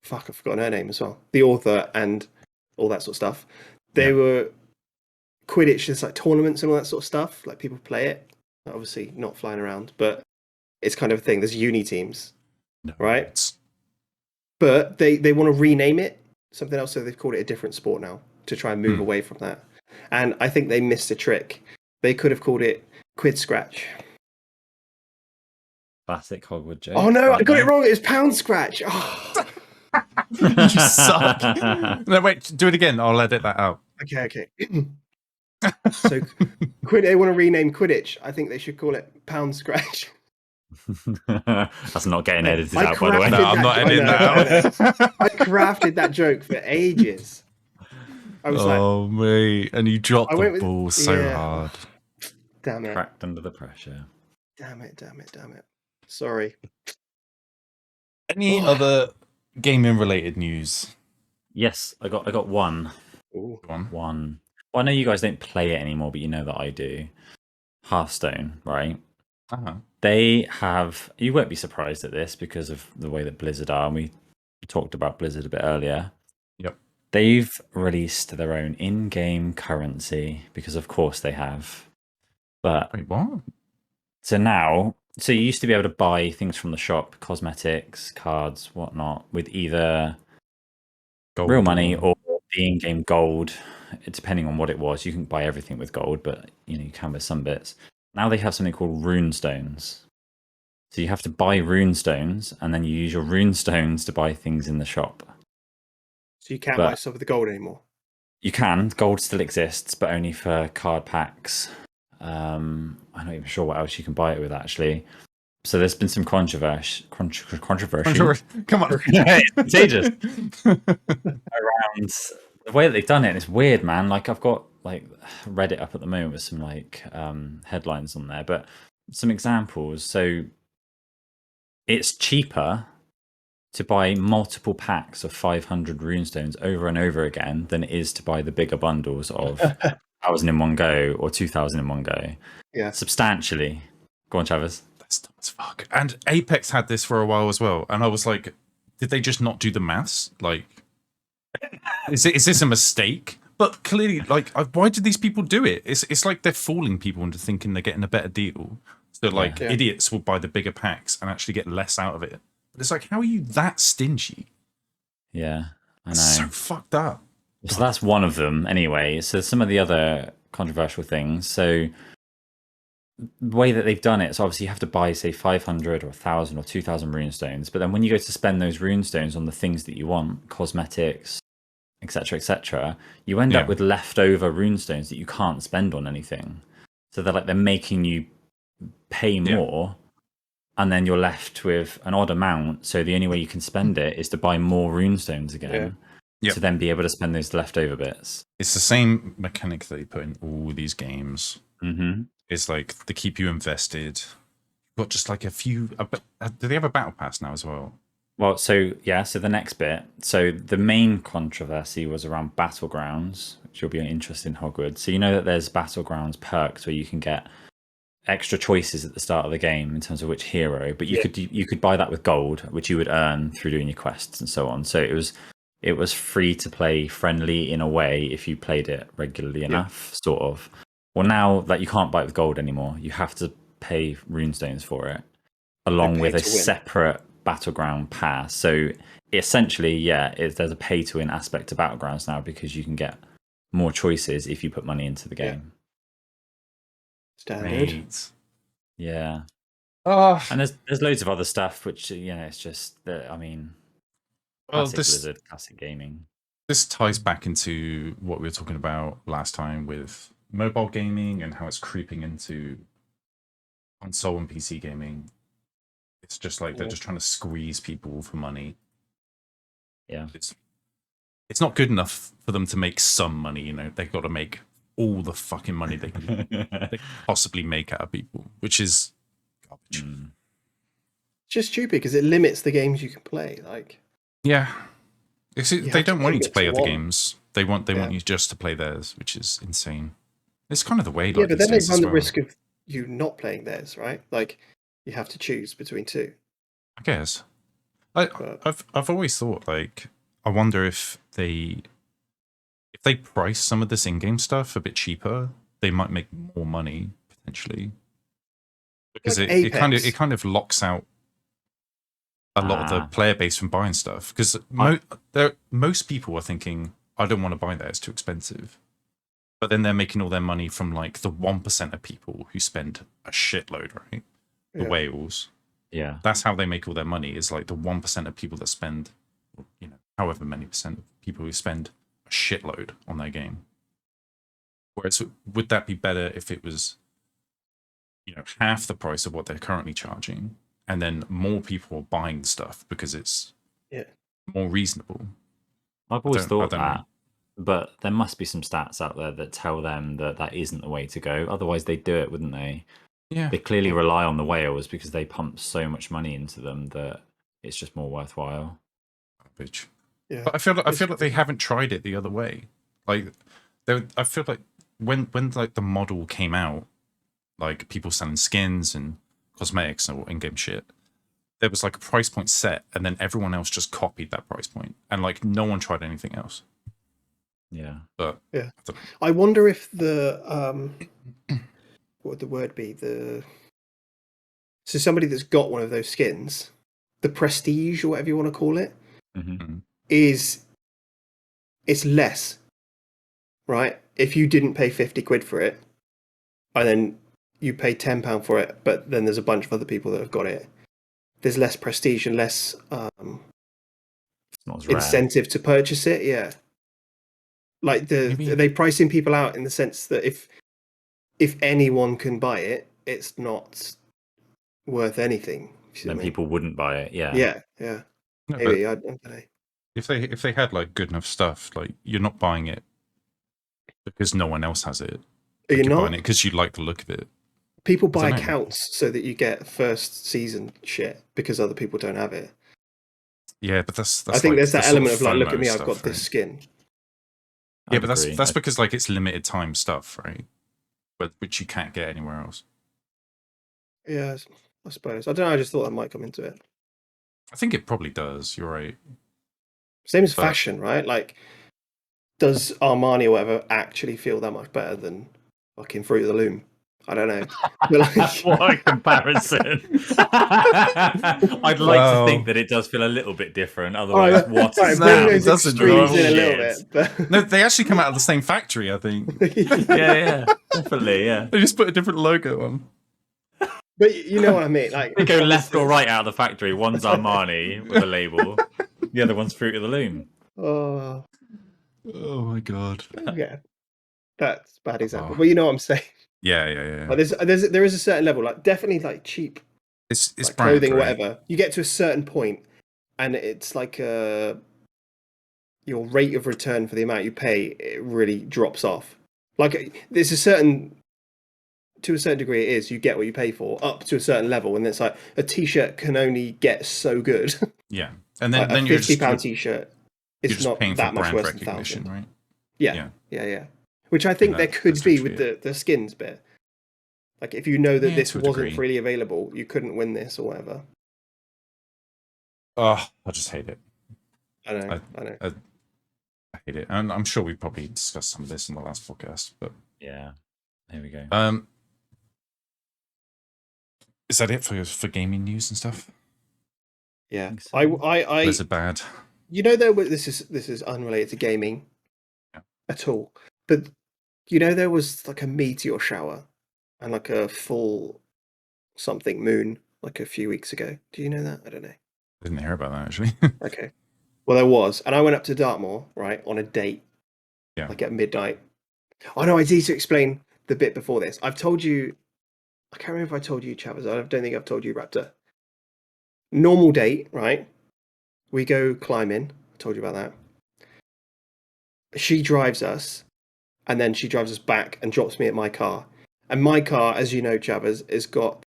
fuck, I've forgotten her name as well. The author and all that sort of stuff. They were Quidditch. There's like tournaments and all that sort of stuff. Like people play it. Obviously not flying around, but it's kind of a thing. There's uni teams, right? But they want to rename it something else, so they've called it a different sport now to try and move away from that. And I think they missed a trick. They could have called it Quid Scratch. Classic Hogwood joke. Oh no, I got it wrong. It was Pound Scratch. Oh. You suck. No, wait, do it again. I'll edit that out. Okay. So they want to rename Quidditch. I think they should call it Pound Scratch. That's not getting edited out, by the way. No, I'm not editing that out. I crafted that joke for ages. I was mate, and you dropped the ball so hard. Damn it. Cracked under the pressure. Damn it. Sorry. Any other gaming related news? Yes, I got one. Ooh. One. Well, I know you guys don't play it anymore, but you know that I do. Hearthstone, right? Uh-huh. They have. You won't be surprised at this because of the way that Blizzard are, and we talked about Blizzard a bit earlier. Yep. They've released their own in-game currency because, of course, they have. But wait, what? So you used to be able to buy things from the shop, cosmetics, cards, whatnot, with either real money or the in-game gold. Depending on what it was, you can buy everything with gold, but you can with some bits. Now they have something called rune stones. So you have to buy rune stones, and then you use your rune stones to buy things in the shop. So you can't buy stuff with the gold anymore? You can. Gold still exists, but only for card packs. I'm not even sure what else you can buy it with, actually. So there's been some controversy. Come on. It's contagious. Around the way that they've done it, and it's weird, man. Like I've got Reddit up at the moment with some headlines on there, but some examples. So it's cheaper to buy multiple packs of 500 runestones over and over again than it is to buy the bigger bundles of 1,000 in one go or 2,000 in one go. Yeah, substantially. Go on, Travis. That's dumb as fuck. And Apex had this for a while as well, and I was like, did they just not do the maths? Like, is this a mistake? But clearly, why did these people do it? It's like they're fooling people into thinking they're getting a better deal. So idiots will buy the bigger packs and actually get less out of it. But it's like, how are you that stingy? Yeah, I know. So fucked up. So that's one of them anyway. So some of the other controversial things. So the way that they've done it, so obviously you have to buy, say, 500 or 1,000 or 2,000 runestones. But then when you go to spend those runestones on the things that you want, cosmetics, etc., you end up with leftover runestones that you can't spend on anything. So they're making you pay more. and then you're left with an odd amount. So the only way you can spend it is to buy more runestones again, Yep. to then be able to spend those leftover bits. It's the same mechanic that they put in all these games. Mm-hmm. It's like they keep you invested. Got just like a few. Do they have a battle pass now as well? Well, so the next bit. So the main controversy was around battlegrounds, which will be an interest in Hogwood. So you know that there's battlegrounds perks where you can get extra choices at the start of the game in terms of which hero, but you could buy that with gold, which you would earn through doing your quests and so on. So it was free to play friendly in a way if you played it regularly enough, sort of. Well, now that you can't buy it with gold anymore, you have to pay runestones for it, along with a separate battleground pass. So essentially, there's a pay to win aspect to battlegrounds now because you can get more choices if you put money into the game. Standard. Right. Yeah. And there's loads of other stuff which it's just that, I mean, classic Blizzard, classic gaming. This ties back into what we were talking about last time with mobile gaming and how it's creeping into console and PC gaming. It's just like they're just trying to squeeze people for money. Yeah. It's not good enough for them to make some money, you know. They've got to make all the fucking money they can possibly make out of people, which is garbage. It's just stupid because it limits the games you can play. Like, they don't want you to play other games. They want you just to play theirs, which is insane. It's kind of the way. But then they run the risk of you not playing theirs, right? Like, you have to choose between two. I guess. I've always thought, like, I wonder if they price some of this in-game stuff a bit cheaper, they might make more money potentially, because like it kind of locks out a lot of the player base from buying stuff. Because most people are thinking, I don't want to buy that; it's too expensive. But then they're making all their money from like the 1% of people who spend a shitload, right? The whales. Yeah, that's how they make all their money. Is like the 1% of people that spend, however many percent of people who spend a shitload on their game. Whereas, would that be better if it was, half the price of what they're currently charging, and then more people are buying stuff because it's more reasonable? I've always thought that, but there must be some stats out there that tell them that isn't the way to go. Otherwise, they'd do it, wouldn't they? Yeah, they clearly rely on the whales because they pump so much money into them that it's just more worthwhile. Garbage. Yeah, but I feel like they haven't tried it the other way. Like, I feel like when like the model came out, like people selling skins and cosmetics or in-game shit, there was like a price point set, and then everyone else just copied that price point, and like no one tried anything else. Yeah, but I wonder if the what would the word be? So somebody that's got one of those skins, the prestige or whatever you want to call it, it's less, right? If you didn't pay 50 quid for it, and then you pay £10 for it, but then there's a bunch of other people that have got it, there's less prestige and less incentive to purchase it. Yeah, like they pricing people out in the sense that if anyone can buy it, it's not worth anything. Then people wouldn't buy it. Yeah. No, maybe I don't know. If they had like good enough stuff, like you're not buying it because no one else has it. Like, you're buying it because you like the look of it. People buy accounts so that you get first season shit because other people don't have it. Yeah, but that's I think there's that element of like, look at me, I've got this skin. Yeah, but that's because like it's limited time stuff, right? But which you can't get anywhere else. Yeah, I suppose. I don't know. I just thought that might come into it. I think it probably does. You're right. Same as fashion, right? Like, does Armani or whatever actually feel that much better than fucking Fruit of the Loom? I don't know. What a comparison! I'd like to think that it does feel a little bit different. Otherwise, what is that? It doesn't in a little bit. But... No, they actually come out of the same factory, I think. yeah, definitely. Yeah, they just put a different logo on. But you know what I mean? Like, they go left or right out of the factory. One's Armani with a label. The other one's Fruit of the Loom. Oh my god. Yeah, that's a bad example. But you know what I'm saying. Yeah. But there is a certain level, like definitely like cheap It's like brand, clothing or right? whatever. You get to a certain point, and it's like your rate of return for the amount you pay, it really drops off. Like there's to a certain degree, it is you get what you pay for up to a certain level, and it's like a t-shirt can only get so good. Yeah, and Like then a you're £50 t-shirt you're is just not paying for that much brand worse than recognition, 1,000. right? Yeah, yeah. Which I In think there that could be sphere. with the skins bit. Like if you know that Yeah, this to a wasn't degree. freely available, you couldn't win this or whatever. Oh, I just hate it. I know. I hate it, and I'm sure we probably discussed some of this in the last podcast. But Yeah, here we go. Is that it for gaming news and stuff? Yeah, So. I Blizzard bad. You know, this is unrelated to gaming at all, but you know there was like a meteor shower and like a full something moon like a few weeks ago. Do you know that? I don't know. I didn't hear about that actually. Okay. Well, there was, and I went up to Dartmoor, right, on a date. Yeah. Like at midnight. Oh no, I need to explain the bit before this. I've told you. I can't remember if I told you, Chavez. I don't think I've told you, Raptor. Normal date, right? We go climbing. I told you about that. She drives us, and then she drives us back and drops me at my car. And my car, as you know, Chavez, has got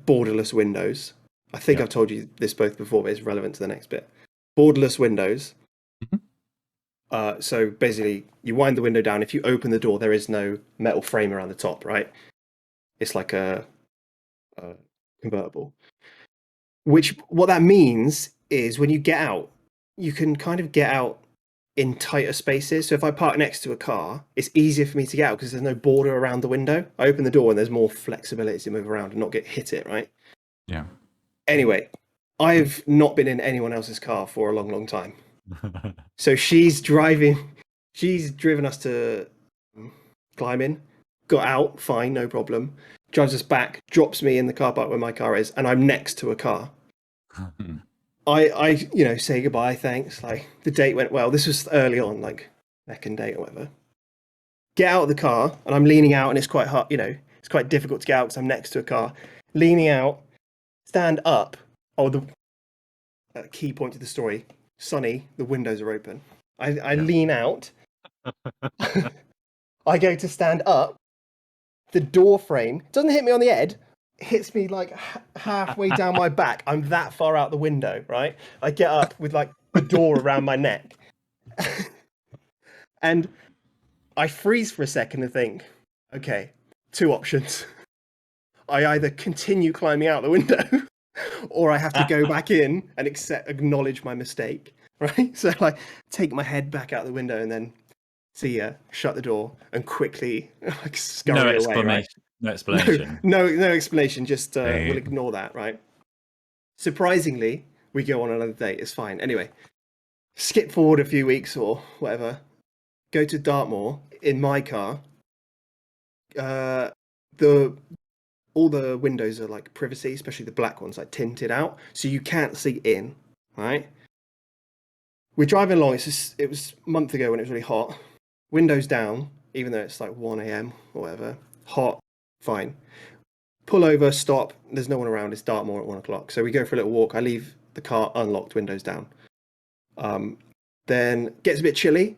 borderless windows. I think I've told you this both before, but it's relevant to the next bit. Borderless windows. So basically, you wind the window down. If you open the door, there is no metal frame around the top, right? It's like a convertible. What that means is when you get out, you can kind of get out in tighter spaces. So if I park next to a car, it's easier for me to get out because there's no border around the window. I open the door and there's more flexibility to move around and not get hit it, right? Yeah. Anyway, I've not been in anyone else's car for a long, long time. So she's driven us to climbing, got out, fine, no problem. Drives us back, drops me in the car park where my car is, and I'm next to a car. I say goodbye, thanks. Like the date went well. This was early on, like second date or whatever. Get out of the car, and I'm leaning out, and it's quite hard. It's quite difficult to get out because I'm next to a car. Leaning out, stand up. Oh, the key point to the story: sunny. The windows are open. I lean out. I go to stand up. The door frame doesn't hit me on the head. Hits me like halfway down my back. I'm that far out the window, right? I get up with like the door around my neck. And I freeze for a second and think, okay, two options. I either continue climbing out the window or I have to go back in and acknowledge my mistake, right? So I take my head back out the window and then see ya, shut the door and quickly like scurry away, right? No explanation. No explanation. Just we'll ignore that, right? Surprisingly, we go on another date. It's fine. Anyway, skip forward a few weeks or whatever. Go to Dartmoor in my car. All the windows are like privacy, especially the black ones, like tinted out, so you can't see in. Right? We're driving along. It was a month ago when it was really hot. Windows down, even though it's like 1 a.m. or whatever. Hot. Fine. Pull over, stop. There's no one around. It's Dartmoor at 1 o'clock. So we go for a little walk. I leave the car unlocked, windows down. Then gets a bit chilly.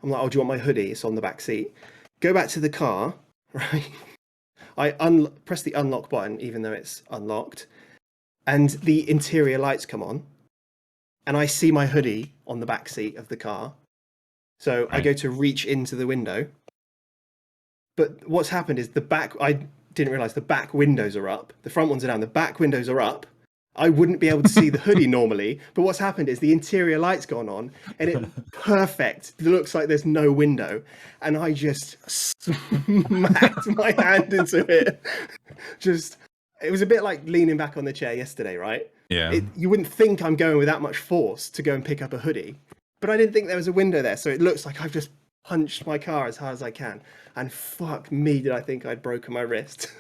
I'm like, oh, do you want my hoodie? It's on the back seat. Go back to the car, right? I press the unlock button, even though it's unlocked. And the interior lights come on. And I see my hoodie on the back seat of the car. So right. I go to reach into the window. But what's happened is I didn't realize the back windows are up. The front ones are down. The back windows are up. I wouldn't be able to see the hoodie normally. But what's happened is the interior light's gone on and it looks like there's no window. And I just smacked my hand into it. It was a bit like leaning back on the chair yesterday, right? Yeah. You wouldn't think I'm going with that much force to go and pick up a hoodie. But I didn't think there was a window there. So it looks like I've just punched my car as hard as I can. And fuck me, did I think I'd broken my wrist.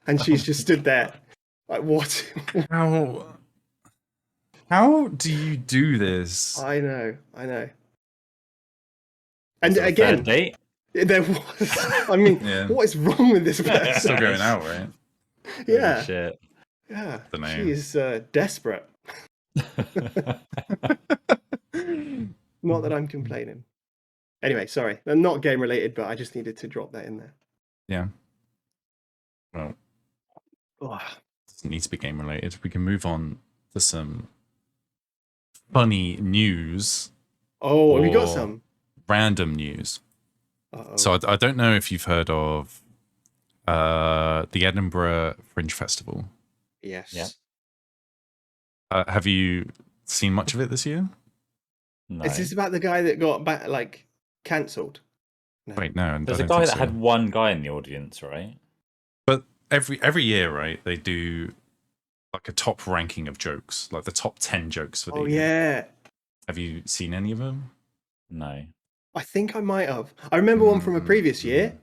And she's just stood there. Like, what? How do you do this? I know. And again, third date? There was. I mean, What is wrong with this person? Still going out, right? Yeah. Holy shit. Yeah, Dunno. she is desperate. Not that I'm complaining. Anyway, sorry. I'm not game related, but I just needed to drop that in there. Yeah. Well, Oh, doesn't need to be game related. We can move on to some funny news. oh, have you got or some? Random news. Uh-oh. So I don't know if you've heard of the Edinburgh Fringe Festival. Yes. Yeah. Have you seen much of it this year? No. Is this about the guy that got cancelled? No. Wait, no. There's I a don't guy think that so. had one guy in the audience, right? But every year, right, they do like a top ranking of jokes, like the top 10 jokes for the Oh year. yeah. Have you seen any of them? No. I think I might have. I remember one from a previous year,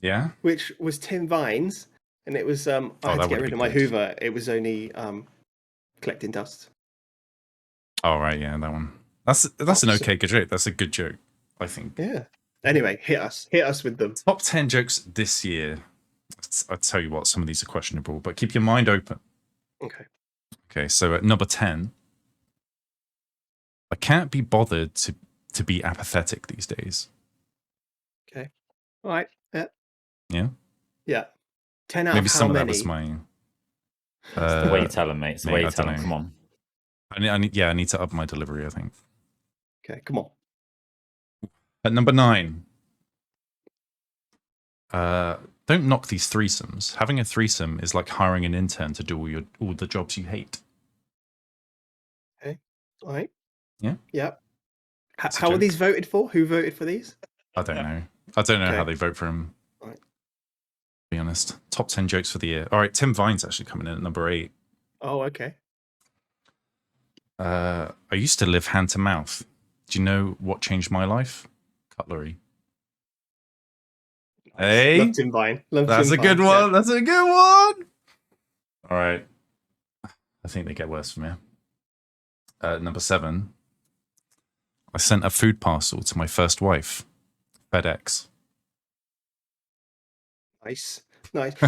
Yeah? which was Tim Vines, and it was I had that to get would've rid been of my good. Hoover. It was only collecting dust. Oh, right, yeah, that one. That's an okay good joke. That's a good joke, I think. Yeah. Anyway, hit us with them. Top 10 jokes this year. I'll tell you what, some of these are questionable, but keep your mind open. Okay. Okay, so at number 10, I can't be bothered to be apathetic these days. Okay. All right. Yeah. Yeah? Yeah. 10 out Maybe of how some of many? that was my... It's the way you tell them, mate. It's the way mate, you I tell don't them. know. Come on. I need to up my delivery, I think. Okay, come on. At number 9, don't knock these threesomes. Having a threesome is like hiring an intern to do all the jobs you hate. Okay. All right. Yeah? Yeah. That's a How are joke. these voted for? Who voted for these? I don't know. I don't know Okay. how they vote for him. Right. To be honest. Top 10 jokes for the year. All right, Tim Vine's actually coming in at number 8. Oh, okay. I used to live hand to mouth. Do you know what changed my life? Cutlery. Hey, Love Tim Vine. that's a good Yeah. one. That's a good one. All right. I think they get worse from here. Number 7. I sent a food parcel to my first wife. FedEx. Nice.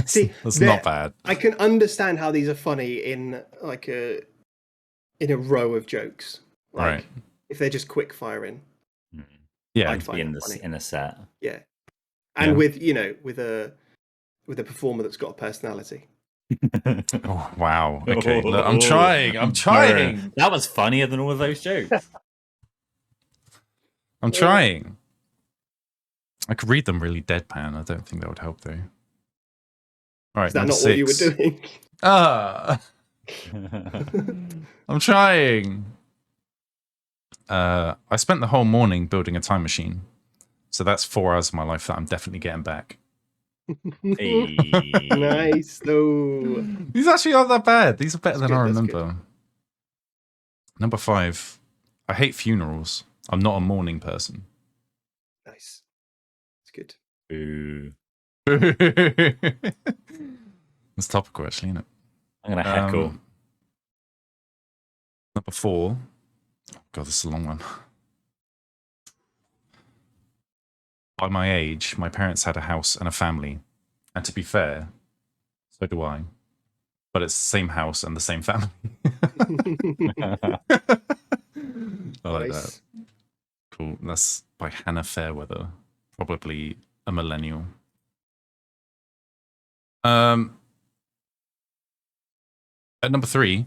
See, That's not bad. I can understand how these are funny in a row of jokes. Like, Right. if they're just quick firing. Yeah. I'd Be find in it funny. a set. Yeah. And Yeah. with a performer that's got a personality. Oh, wow. Okay. Look, I'm trying. That was funnier than all of those jokes. I'm trying. I could read them really deadpan. I don't think that would help, though. All right, Is that number not 6. what you were doing? I'm trying. I spent the whole morning building a time machine. So that's 4 hours of my life that I'm definitely getting back. Hey. Nice. No. These actually aren't that bad. These are better That's than I good, that's remember. Number 5. I hate funerals. I'm not a mourning person. Nice. It's good. Ooh. It's topical, actually, isn't it? I'm gonna heckle. Number 4. Oh, God, this is a long one. By my age, my parents had a house and a family. And to be fair, so do I. But it's the same house and the same family. I like that. Nice. Cool. That's by Hannah Fairweather. Probably a millennial. At number 3,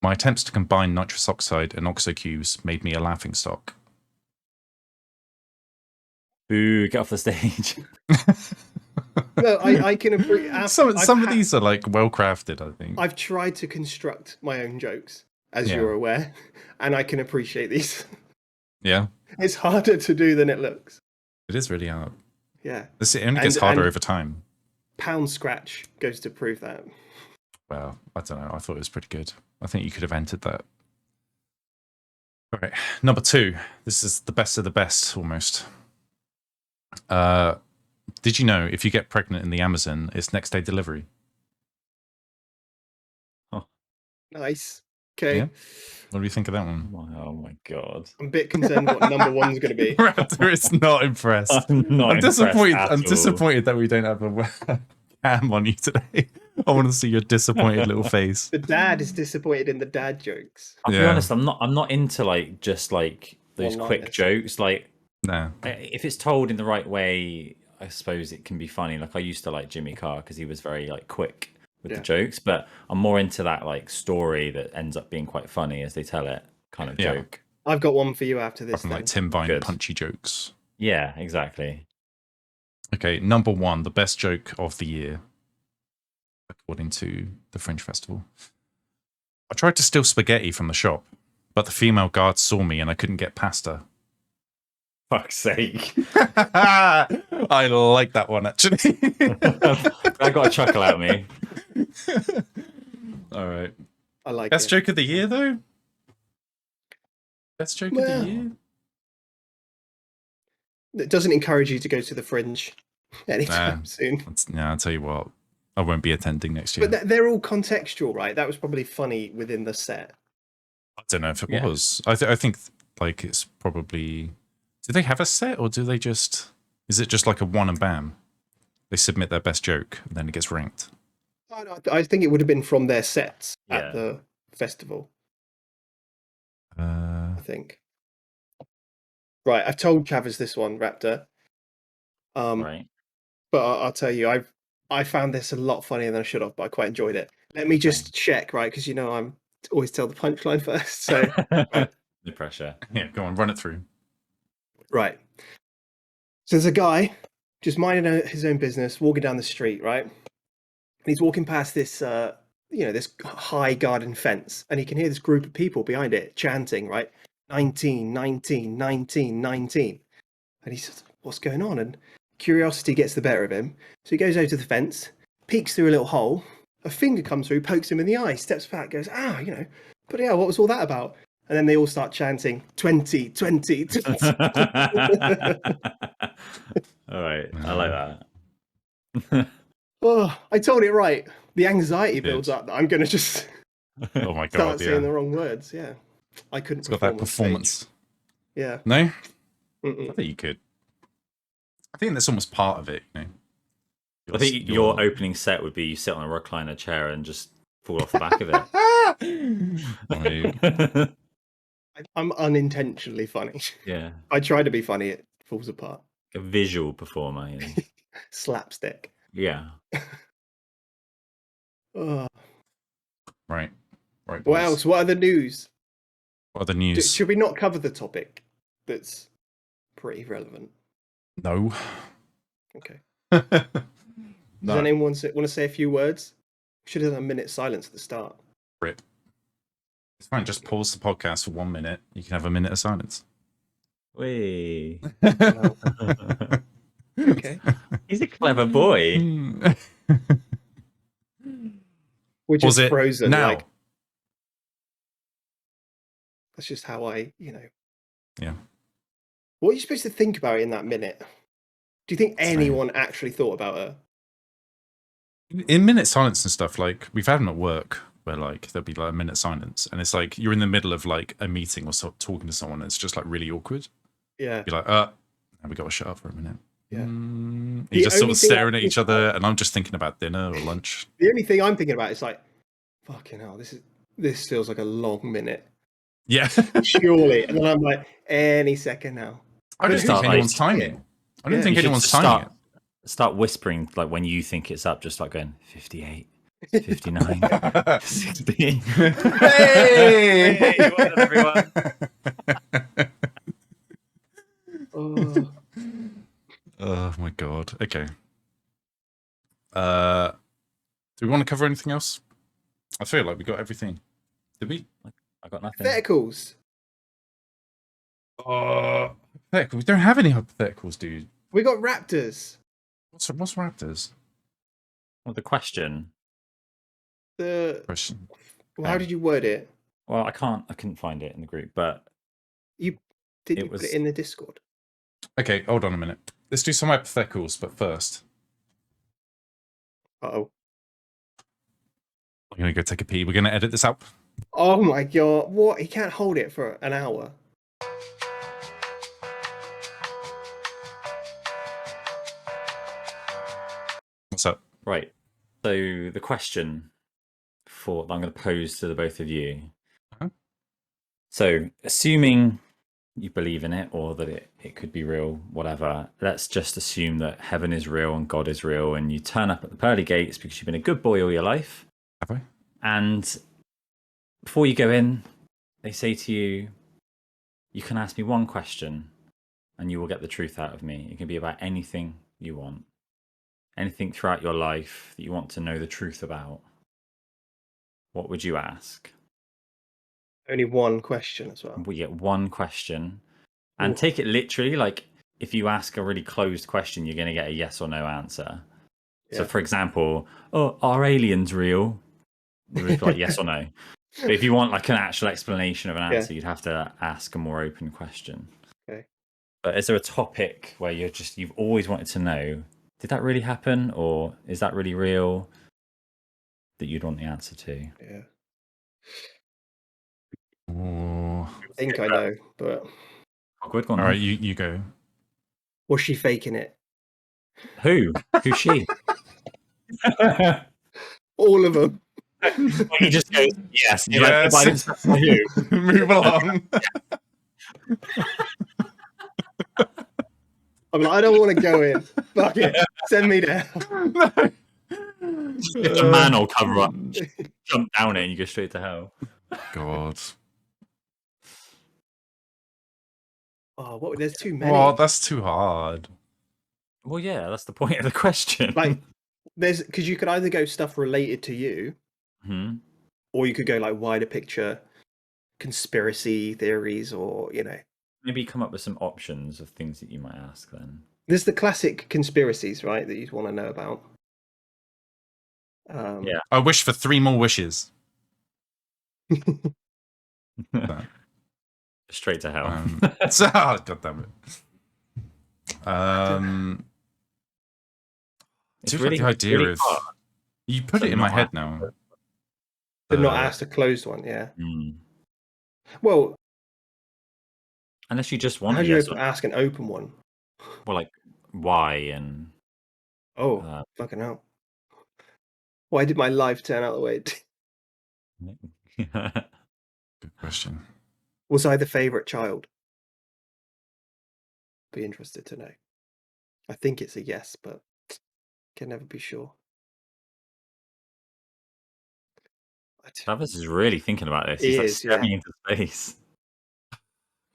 my attempts to combine nitrous oxide and oxocubes made me a laughingstock. Boo, get off the stage. No, I can appreciate. Some of these are like well crafted, I think. I've tried to construct my own jokes, as Yeah. you're aware, and I can appreciate these. Yeah, It's harder to do than it looks. it is really hard. Yeah. It only gets harder over time. Pound Scratch goes to prove that. Well, I don't know. I thought it was pretty good. I think you could have entered that. All right, number 2. This is the best of the best, almost. Did you know if you get pregnant in the Amazon, it's next day delivery? Nice. Okay. Yeah. What do you think of that one? Oh my god. I'm a bit concerned what number 1's going to be. Raptor is not impressed. I'm not I'm disappointed. impressed at I'm all. disappointed that we don't have a cam on you today. I want to see your disappointed little face. The dad is disappointed in the dad jokes. I'll be Yeah. honest, I'm not into like just like those quick One-liners. jokes. Like No. if it's told in the right way, I suppose it can be funny. Like I used to like Jimmy Carr because he was very like quick with the jokes, but I'm more into that like story that ends up being quite funny as they tell it kind of joke. I've got one for you after this. Like Tim Vine Good. punchy jokes. Yeah, exactly. Okay, number one, the best joke of the year, according to the Fringe Festival. I tried to steal spaghetti from the shop, but the female guard saw me and I couldn't get past her. Fuck's sake. I like that one, actually. I got a chuckle out of me. All right. I like Best it. joke of the year, though? Best joke of the year? It doesn't encourage you to go to the Fringe anytime soon. I'll tell you what. I won't be attending next year. But they're all contextual, right? That was probably funny within the set. I don't know if it was. I think like it's probably... Do they have a set or do they just... Is it just like a one and bam? They submit their best joke and then it gets ranked. Oh, no, I think it would have been from their sets at the festival. I think. Right, I've told Travers this one, Raptor. Right. But I'll tell you, I found this a lot funnier than I should have, but I quite enjoyed it. Let me just check, right? Because I'm always tell the punchline first. So right. No pressure. Yeah, go on, run it through. Right. So there's a guy just minding his own business, walking down the street, right? And he's walking past this, this high garden fence, and he can hear this group of people behind it chanting, right? 19, 19, 19, 19. And he says, what's going on? And curiosity gets the better of him. So he goes over to the fence, peeks through a little hole, a finger comes through, pokes him in the eye, steps back, goes, but yeah, what was all that about? And then they all start chanting 20, 20, 20. All right. I like that. Oh, I told it right. The anxiety builds up that I'm going to just Oh my god, start saying the wrong words. Yeah. I couldn't It's got that performance. Yeah. No? Mm-mm. I think you could. I think that's almost part of it, you know. I think your opening set would be you sit on a recliner chair and just fall off the back of it. I'm unintentionally funny. Yeah. I try to be funny, it falls apart. A visual performer. You know? Slapstick. Yeah. Oh. Right. What boys. else? What other news? What other news? Should we not cover the topic that's pretty relevant? No. Okay. No. Does anyone want to say a few words? Should have done a minute silence at the start. Rip. It's fine. Just pause the podcast for 1 minute. You can have a minute of silence. Wee. Okay. He's a clever boy. We're just Was it frozen. now? Like, that's just how I. Yeah. What are you supposed to think about in that minute? Do you think anyone actually thought about her? In minute silence and stuff, like we've had them at work where like there'll be like a minute silence and it's like you're in the middle of like a meeting or talking to someone and it's just like really awkward. Yeah. You're like, we got to shut up for a minute. Yeah. And you're just sort of staring at each other and I'm just thinking about dinner or lunch. The only thing I'm thinking about is like, fucking hell, this feels like a long minute. Yeah. Surely. And then I'm like, any second now. I don't think anyone's timing it. I don't think anyone's timing it. Start whispering like when you think it's up, just like going 58, 59, 60. Hey! Well done, everyone. Oh my god. Okay. Do we want to cover anything else? I feel like we got everything. Did we? I got nothing. Hypotheticals. Hypotheticals. We don't have any hypotheticals, dude. We got raptors. What's raptors? Well, the question. Question. Well, how did you word it? Well, I couldn't find it in the group, but You put it in the Discord? Okay, hold on a minute. Let's do some hypotheticals, but first. Uh-oh. I'm gonna go take a pee. We're gonna edit this out. Oh my god. What? He can't hold it for an hour. What's up? right. So the question that I'm going to pose to the both of you. Uh-huh. So assuming you believe in it or that it could be real, whatever, let's just assume that heaven is real and God is real, and you turn up at the pearly gates because you've been a good boy all your life. Have I? And before you go in, they say to you, you can ask me one question and you will get the truth out of me. It can be about anything you want. Anything throughout your life that you want to know the truth about. What would you ask? Only one question as well. We get one question. And Ooh. take it literally, like if you ask a really closed question, you're going to get a yes or no answer. Yeah. So for example, are aliens real? You would be like yes or no. But if you want like an actual explanation of an answer, you'd have to ask a more open question. Okay. But is there a topic where you've always wanted to know, did that really happen, or is that really real, that you'd want the answer to? Yeah. Oh. I think I know, but Hogwood, All right, you go. was she faking it? Who's she? All of them. He just goes yes. You're like, but I didn't specify who. Move along. I'm like, I don't want to go in. Fuck it. Send me down. The man will cover up, jump down it, and you go straight to hell. God. Oh, there's too many. Oh, that's too hard. Well, yeah, that's the point of the question. Like, because you could either go stuff related to you, or you could go like wider picture, conspiracy theories, or maybe come up with some options of things that you might ask. Then there's the classic conspiracies, right, that you'd want to know about. Yeah. I wish for 3 more wishes. Straight to hell. God damn it. It's do really, like the idea really of hard. you put it in my head now. But not asked a closed one, yeah. Mm. Well, unless you just want how do you ask an open one? Well, like why and fucking hell. Why did my life turn out the way it did? Good question. Was I the favourite child? Be interested to know. I think it's a yes, but can never be sure. Travis is really thinking about this. He He's like is, staring into space. I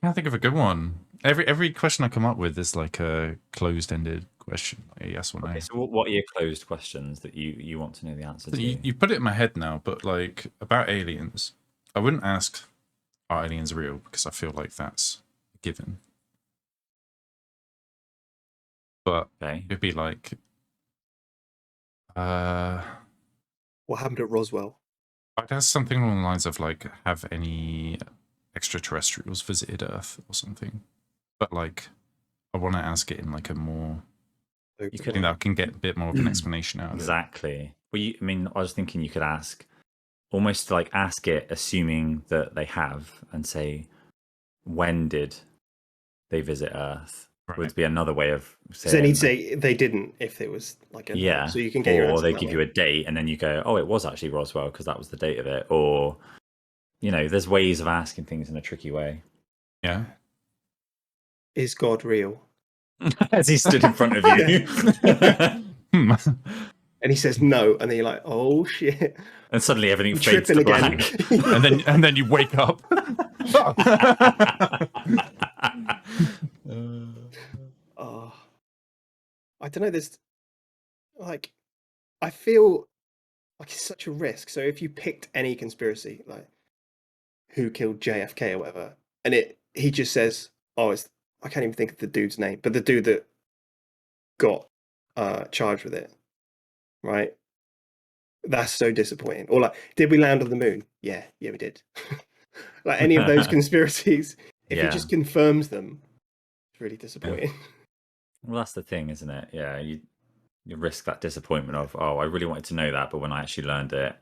can't think of a good one. Every question I come up with is like a closed-ended question, like a yes or no. Okay, so what are your closed questions that you want to know the answer to? You put it in my head now, but like about aliens, I wouldn't ask, are aliens real? Because I feel like that's a given. But it'd be like, what happened at Roswell? I'd ask something along the lines of like, have any extraterrestrials visited Earth or something? But like, I want to ask it in like a more. You could, I can get a bit more of an explanation out of it. Exactly. Well, I was thinking you could ask, almost like ask it, assuming that they have, and say, when did they visit Earth? Right. Would be another way of saying. So then he'd say they didn't if it was like a so you can get your answer. Or they give you a date, and then you go, oh, it was actually Roswell because that was the date of it. Or, there's ways of asking things in a tricky way. Yeah. Is God real? As he stood in front of you. And he says no, and then you're like, oh shit. And suddenly everything fades to black. and then you wake up. I don't know, there's like, I feel like it's such a risk. So if you picked any conspiracy, like who killed JFK or whatever, and he just says, I can't even think of the dude's name, but the dude that got charged with it, right? That's so disappointing. Or like, did we land on the moon? Yeah, we did. Like any of those conspiracies, if he just confirms them, it's really disappointing. Well, that's the thing, isn't it? Yeah, you risk that disappointment of, I really wanted to know that, but when I actually learned it,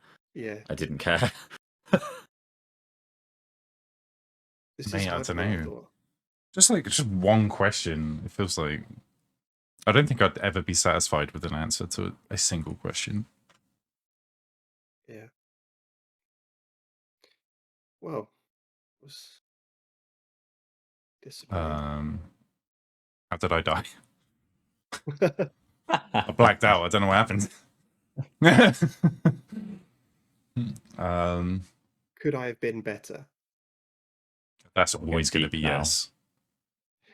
I didn't care. I don't know. Just one question. It feels like I don't think I'd ever be satisfied with an answer to a single question. Yeah. Well, it was disappointing. How did I die? I blacked out. I don't know what happened. Could I have been better? That's always going to be now. yes.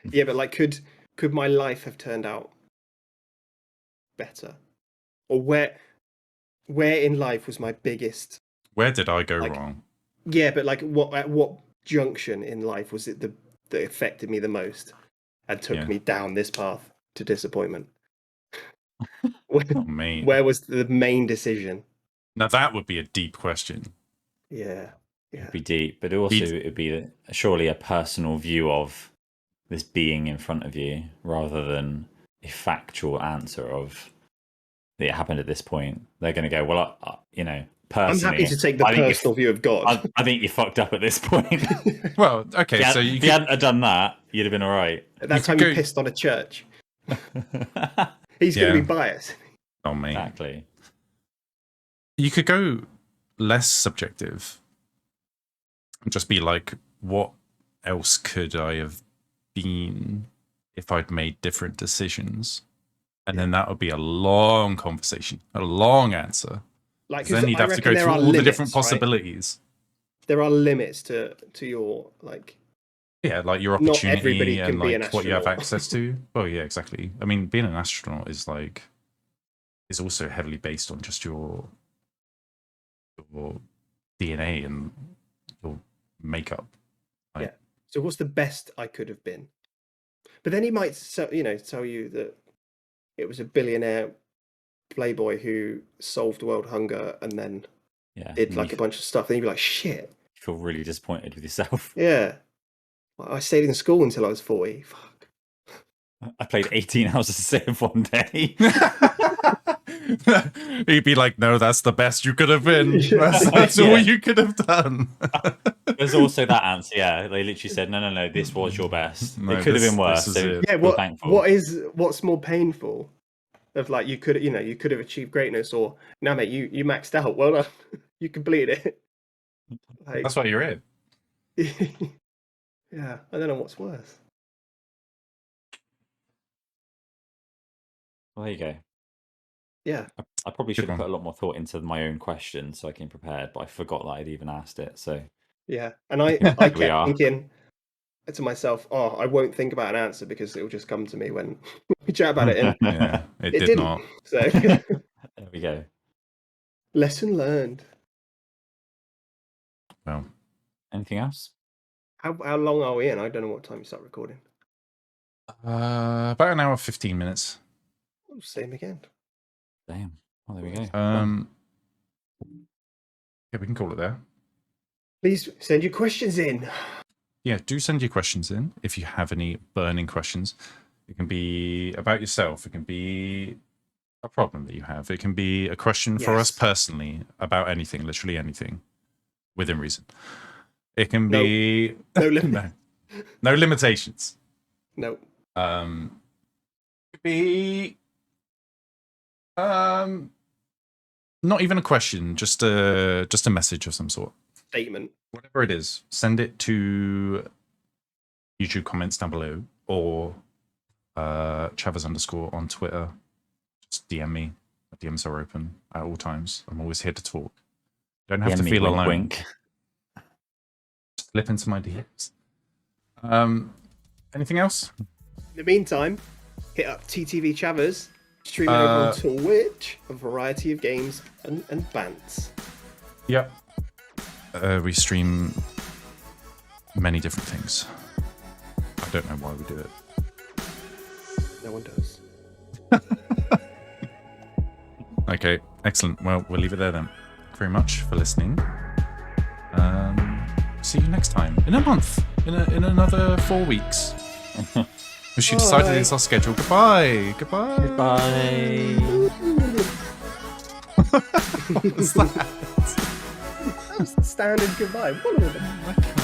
Yeah, but like, could my life have turned out better? Or where in life was my biggest? Where did I go like, wrong? Yeah, but like, at what junction in life was it that affected me the most and took me down this path to disappointment? Oh, mate. Where was the main decision? Now that would be a deep question. Yeah. It'd be deep, but also it'd be surely a personal view of this being in front of you rather than a factual answer of that it happened at this point. They're going to go, well, personally, I'm happy to take the personal view of God. I think you fucked up at this point. Well, okay, so if you hadn't have done that, you'd have been all right. At that time, you pissed on a church. He's going to be biased. Oh, mate. Exactly. You could go less subjective and just be like, what else could I have been if I'd made different decisions? And then that would be a long conversation, a long answer. Like, then you'd have to go through all the different possibilities. Right? There are limits to your like. Yeah, like your opportunity and like what you have access to. Well, yeah, exactly. I mean, being an astronaut is also heavily based on just your DNA and your makeup. Like, yeah. So what's the best I could have been? But then he might, tell you that it was a billionaire playboy who solved world hunger and then did like a bunch of stuff. And you'd be like, shit. You feel really disappointed with yourself. Yeah. I stayed in school until I was 40. Fuck. I played 18 hours of Civ one day. He'd be like, no, that's the best you could have been. That's all you could have done. There's also that answer. Yeah, they literally said, no, this was your best. It could have been worse. So yeah, what's more painful? Of like, you could have achieved greatness, or no, mate, you maxed out. Well done, you completed it. Like, that's why you're in. Yeah, I don't know what's worse. Well, there you go. Yeah, I probably should have put a lot more thought into my own question so I came prepared, but I forgot that I'd even asked it. So yeah, and I kept thinking to myself, oh, I won't think about an answer because it will just come to me when we chat about it. And yeah, it did didn't. not. So there we go. Lesson learned. Well, anything else? How long are we in? I don't know what time you start recording. About an hour 15 minutes. Oh, same again. Damn. Oh, there we go. Yeah, we can call it there. Please send your questions in. Yeah, do send your questions in if you have any burning questions. It can be about yourself. It can be a problem that you have. It can be a question for us personally about anything, literally anything, within reason. It can be no limit. No limitations. No. It could be not even a question, just a message of some sort. Statement. Whatever it is, send it to YouTube comments down below or Chavez _ on Twitter. Just DM me. My DMs are open at all times. I'm always here to talk. Don't have to feel alone. Wink. Slip into my DMs. Anything else? In the meantime, hit up TTV Chavez, streaming over on Twitch, a variety of games and bants. Yep. We stream many different things. I don't know why we do it. No one does. Okay, excellent. Well, we'll leave it there then. Thank you very much for listening. See you next time. In a month. In another 4 weeks. She decided it's our schedule. Goodbye. Goodbye. Goodbye. What's that? That was the standard goodbye. What are them?